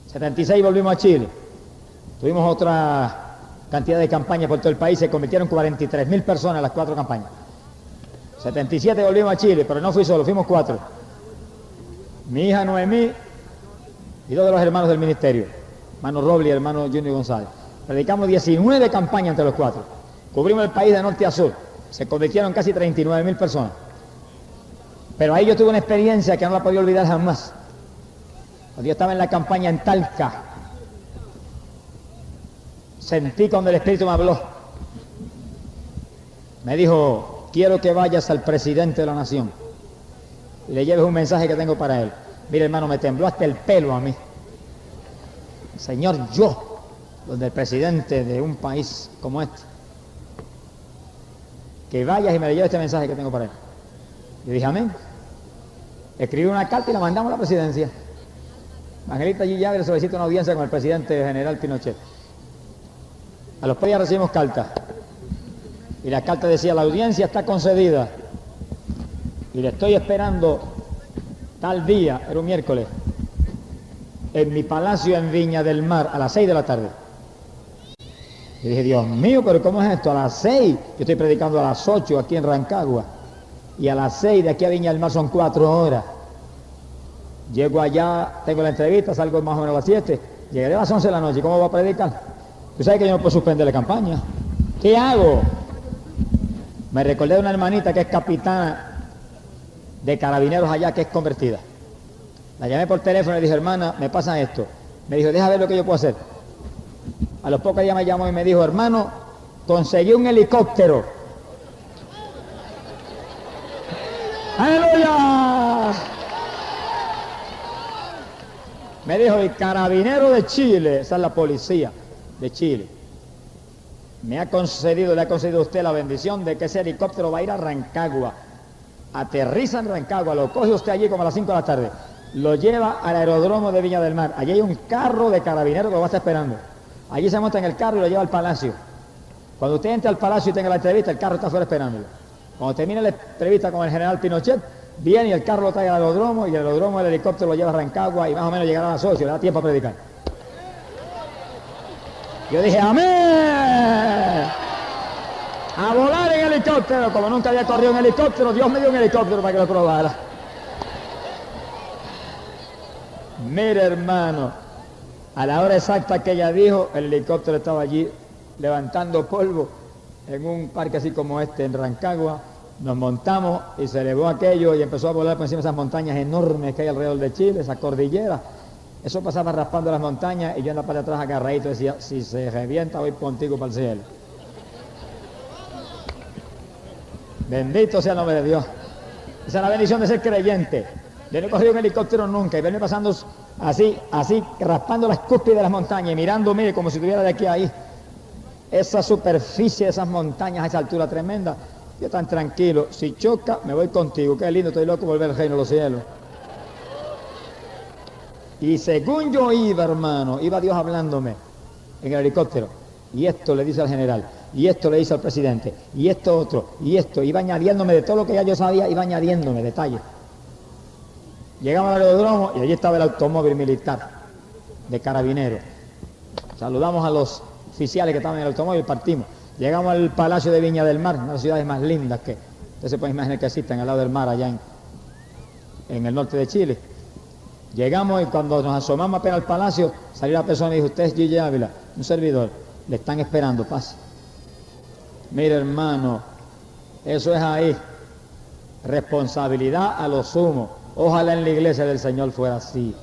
En 76 volvimos a Chile. Tuvimos otra cantidad de campañas por todo el país. Se convirtieron 43.000 personas en las 4 campañas. 77 volvimos a Chile, pero no fui solo, fuimos 4. Mi hija Noemí y 2 de los hermanos del ministerio. hermano Robles y el hermano Junior González. Predicamos 19 campañas entre los cuatro. Cubrimos el país de norte a sur. Se convirtieron casi 39.000 personas. Pero ahí yo tuve una experiencia que no la podía olvidar jamás. Cuando yo estaba en la campaña en Talca, sentí cuando el Espíritu me habló. Me dijo, quiero que vayas al presidente de la nación y le lleves un mensaje que tengo para él. Mire, hermano, me tembló hasta el pelo a mí. Señor, yo, donde el presidente de un país como este, que vayas y me le lleves este mensaje que tengo para él. Yo dije, amén. Escribí una carta y la mandamos a la presidencia. Angelita G. Llave le solicita una audiencia con el presidente general Pinochet. A los pocos días recibimos carta. Y la carta decía, la audiencia está concedida. Y le estoy esperando tal día, era un miércoles, en mi palacio en Viña del Mar, a las 6 de la tarde. Y dije, Dios mío, pero ¿cómo es esto? A las 6, yo estoy predicando a las 8 aquí en Rancagua. Y a las 6 de aquí a Viña del Mar son 4 horas. Llego allá, tengo la entrevista, salgo más o menos a las 7. Llegaré a las 11 de la noche, ¿cómo voy a predicar? Tú sabes que yo no puedo suspender la campaña. ¿Qué hago? Me recordé de una hermanita que es capitana de carabineros allá, que es convertida. La llamé por teléfono y le dije, hermana, me pasa esto. Me dijo, deja ver lo que yo puedo hacer. A los pocos días me llamó y me dijo, hermano, conseguí un helicóptero. ¡Aleluya! Me dijo, el carabinero de Chile, esa es la policía de Chile, le ha concedido a usted la bendición de que ese helicóptero va a ir a Rancagua. Aterriza en Rancagua, lo coge usted allí como a las 5 de la tarde, lo lleva al aeródromo de Viña del Mar. Allí hay un carro de carabineros que lo va a estar esperando. Allí se monta en el carro y lo lleva al palacio. Cuando usted entre al palacio y tenga la entrevista, el carro está afuera esperándolo. Cuando termine la entrevista con el general Pinochet, viene y el carro lo trae al aeródromo y el aeródromo del helicóptero lo lleva a Rancagua y más o menos llegará a las 8, le da tiempo a predicar. Yo dije, ¡amén! A volar en helicóptero, como nunca había corrido en helicóptero, Dios me dio un helicóptero para que lo probara. Mire, hermano, a la hora exacta que ella dijo, el helicóptero estaba allí levantando polvo en un parque así como este en Rancagua. Nos montamos y se elevó aquello y empezó a volar por encima de esas montañas enormes que hay alrededor de Chile, esa cordillera. Eso pasaba raspando las montañas y yo en la parte de atrás agarradito decía, si se revienta voy contigo para el cielo. Bendito sea el nombre de Dios. Esa es la bendición de ser creyente. Yo no he cogido un helicóptero nunca y verme pasando así, raspando las cúspides de las montañas y mirando, mire, como si estuviera de aquí a ahí. Esa superficie de esas montañas a esa altura tremenda. Yo tan tranquilo, si choca, me voy contigo. Qué lindo, estoy loco por volver al reino de los cielos. Y según yo iba, hermano, iba Dios hablándome en el helicóptero. Y esto le dice al general, y esto le dice al presidente, y esto otro, y esto. Iba añadiéndome de todo lo que ya yo sabía, iba añadiéndome detalles. Llegamos al aeródromo y allí estaba el automóvil militar de carabineros. Saludamos a los oficiales que estaban en el automóvil y partimos. Llegamos al Palacio de Viña del Mar, una de las ciudades más lindas que usted se puede imaginar que existen al lado del mar allá en el norte de Chile. Llegamos y cuando nos asomamos apenas al palacio, salió la persona y dijo, usted es Gigi Ávila, un servidor, le están esperando, pase. Mire, hermano, eso es ahí, responsabilidad a lo sumo. Ojalá en la iglesia del Señor fuera así.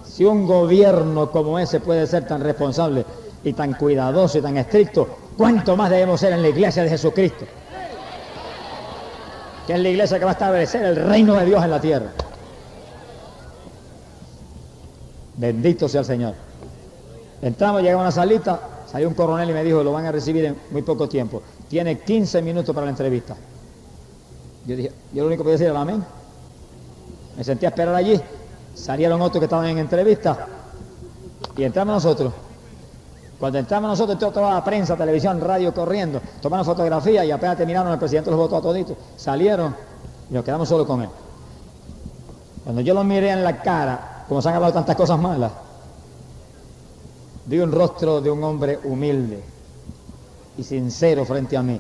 Si un gobierno como ese puede ser tan responsable y tan cuidadoso y tan estricto, ¿cuánto más debemos ser en la iglesia de Jesucristo? Que es la iglesia que va a establecer el reino de Dios en la tierra. Bendito sea el Señor. Entramos, llegamos a una salita, salió un coronel y me dijo, lo van a recibir en muy poco tiempo. Tiene 15 minutos para la entrevista. Yo dije, yo lo único que podía decir era amén. Me senté a esperar allí. Salieron otros que estaban en entrevista y entramos nosotros. Cuando entramos nosotros, toda la prensa, televisión, radio corriendo, tomaron fotografías y apenas terminaron, el presidente los votó a toditos. Salieron y nos quedamos solo con él. Cuando yo lo miré en la cara, como se han hablado tantas cosas malas, vi un rostro de un hombre humilde y sincero frente a mí.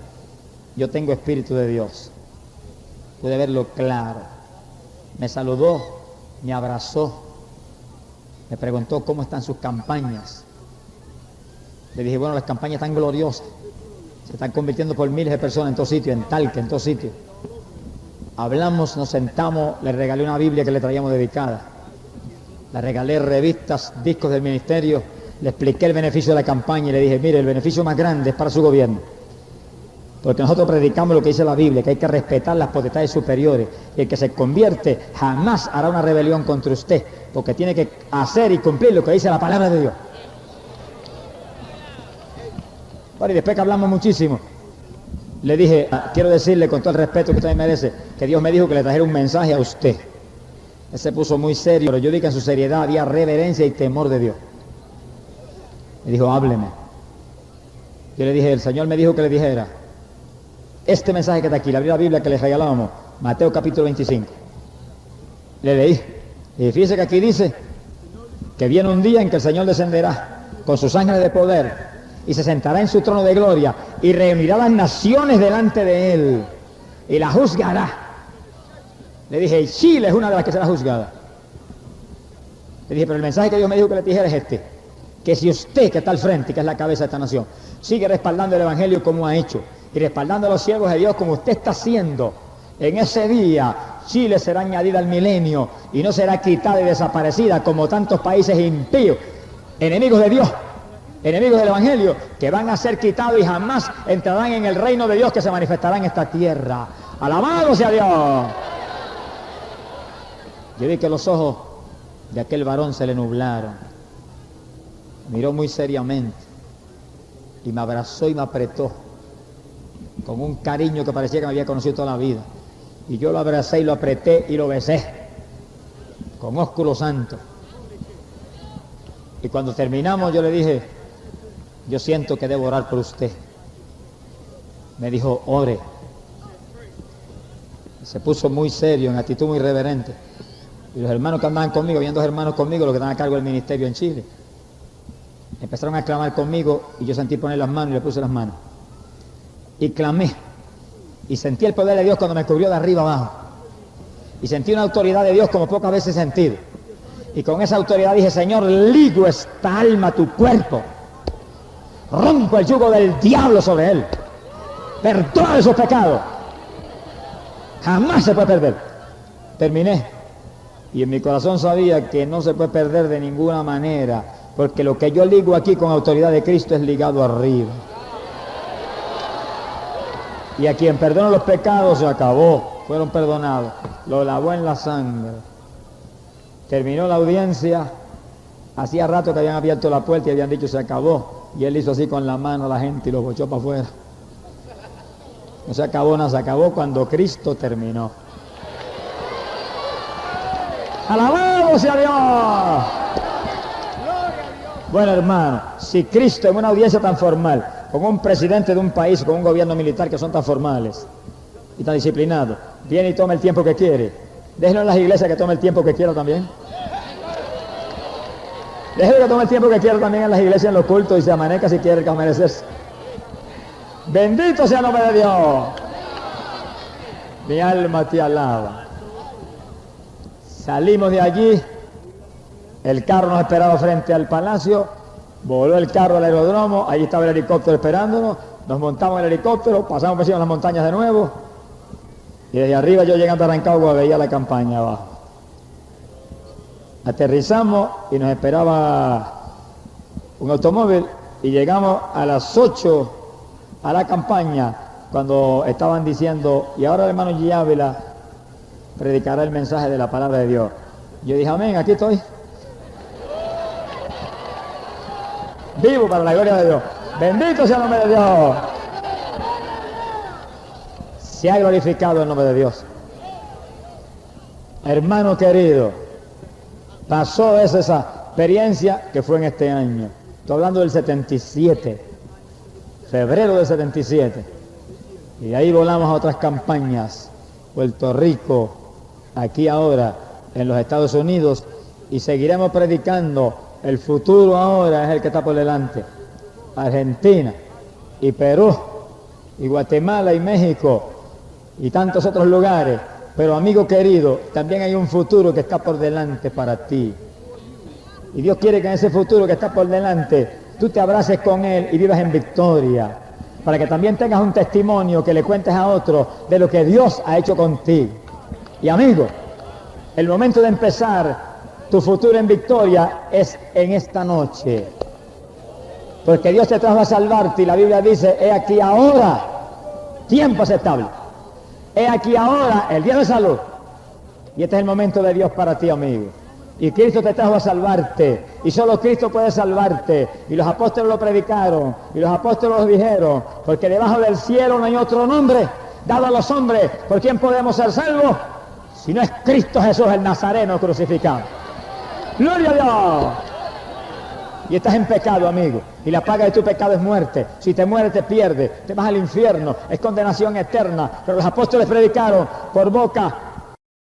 Yo tengo espíritu de Dios. Pude verlo claro. Me saludó, me abrazó Me preguntó cómo están sus campañas. Le dije, bueno, las campañas están gloriosas. Se están convirtiendo por miles de personas en todo sitio, en Talca, en todo sitio. Hablamos, nos sentamos, le regalé una Biblia que le traíamos dedicada. Le regalé revistas, discos del ministerio, le expliqué el beneficio de la campaña y le dije, mire, el beneficio más grande es para su gobierno. Porque nosotros predicamos lo que dice la Biblia, que hay que respetar las potestades superiores. Y el que se convierte jamás hará una rebelión contra usted, porque tiene que hacer y cumplir lo que dice la palabra de Dios. Bueno, y después que hablamos muchísimo, le dije, quiero decirle con todo el respeto que usted me merece, que Dios me dijo que le trajera un mensaje a usted. Él se puso muy serio, pero yo vi que en su seriedad había reverencia y temor de Dios. Me dijo, hábleme. Yo le dije, el Señor me dijo que le dijera este mensaje que está aquí, le abrí la Biblia que le regalábamos, Mateo capítulo 25. Le leí, y fíjese que aquí dice que viene un día en que el Señor descenderá con sus ángeles de poder y se sentará en su trono de gloria y reunirá las naciones delante de él y las juzgará. Le dije, Chile es una de las que será juzgada. Le dije, pero el mensaje que Dios me dijo que le dijera es este, que si usted que está al frente, que es la cabeza de esta nación, sigue respaldando el Evangelio como ha hecho y respaldando a los siervos de Dios como usted está haciendo, en ese día Chile será añadida al milenio y no será quitada y desaparecida como tantos países impíos, enemigos de Dios, enemigos del Evangelio, que van a ser quitados y jamás entrarán en el reino de Dios que se manifestará en esta tierra. ¡Alabado sea Dios! Yo vi que los ojos de aquel varón se le nublaron. Miró muy seriamente y me abrazó y me apretó con un cariño que parecía que me había conocido toda la vida. Y yo lo abracé y lo apreté y lo besé con ósculo santo. Y cuando terminamos yo le dije, yo siento que debo orar por usted. Me dijo, ore. Se puso muy serio, en actitud muy reverente. Y los hermanos que andaban conmigo, habían dos hermanos conmigo, los que están a cargo del ministerio en Chile, empezaron a clamar conmigo y yo sentí poner las manos y le puse las manos. Y clamé. Y sentí el poder de Dios cuando me cubrió de arriba abajo. Y sentí una autoridad de Dios como pocas veces he sentido. Y con esa autoridad dije, Señor, ligo esta alma a tu cuerpo. Rompo el yugo del diablo sobre él. Perdona sus pecados. Jamás se puede perder. Terminé. Y en mi corazón sabía que no se puede perder de ninguna manera, porque lo que yo ligo aquí con autoridad de Cristo es ligado arriba. Y a quien perdona los pecados se acabó, fueron perdonados, lo lavó en la sangre. Terminó la audiencia, hacía rato que habían abierto la puerta y habían dicho se acabó, y él hizo así con la mano a la gente y lo bochó para afuera. No se acabó nada, se acabó cuando Cristo terminó. ¡Alabado sea Dios! Bueno, hermano, si Cristo en una audiencia tan formal, con un presidente de un país, con un gobierno militar que son tan formales y tan disciplinados, viene y toma el tiempo que quiere, déjenlo en las iglesias que tome el tiempo que quiera también. Déjenlo que tome el tiempo que quiera también en las iglesias, en los cultos, y se amanezca si quiere que amanecerse. Bendito sea el nombre de Dios. Mi alma te alaba. Salimos de allí, el carro nos esperaba frente al palacio, voló el carro al aeródromo, allí estaba el helicóptero esperándonos, nos montamos en el helicóptero, pasamos por encima de las montañas de nuevo, y desde arriba yo llegando a Rancagua veía la campaña abajo. Aterrizamos y nos esperaba un automóvil y llegamos a las 8 a la campaña cuando estaban diciendo, y ahora el hermano G. Ávila predicará el mensaje de la palabra de Dios. Yo dije, amén, aquí estoy. Vivo para la gloria de Dios. Bendito sea el nombre de Dios. Se ha glorificado el nombre de Dios. Hermano querido, pasó esa experiencia que fue en este año. Estoy hablando del 77, febrero del 77. Y ahí volamos a otras campañas, Puerto Rico, aquí ahora, en los Estados Unidos, y seguiremos predicando. El futuro ahora es el que está por delante. Argentina y Perú y Guatemala y México y tantos otros lugares. Pero amigo querido, también hay un futuro que está por delante para ti. Y Dios quiere que en ese futuro que está por delante, tú te abraces con Él y vivas en victoria. Para que también tengas un testimonio que le cuentes a otro de lo que Dios ha hecho contigo. Y amigo, el momento de empezar tu futuro en victoria es en esta noche. Porque Dios te trajo a salvarte y la Biblia dice, he aquí ahora, tiempo aceptable. He aquí ahora el día de salud. Y este es el momento de Dios para ti, amigo. Y Cristo te trajo a salvarte. Y solo Cristo puede salvarte. Y los apóstoles lo predicaron. Y los apóstoles lo dijeron. Porque debajo del cielo no hay otro nombre dado a los hombres por quien podemos ser salvos. Si no es Cristo Jesús el Nazareno crucificado. ¡Gloria a Dios! Y estás en pecado, amigo. Y la paga de tu pecado es muerte. Si te mueres, te pierdes. Te vas al infierno. Es condenación eterna. Pero los apóstoles predicaron por boca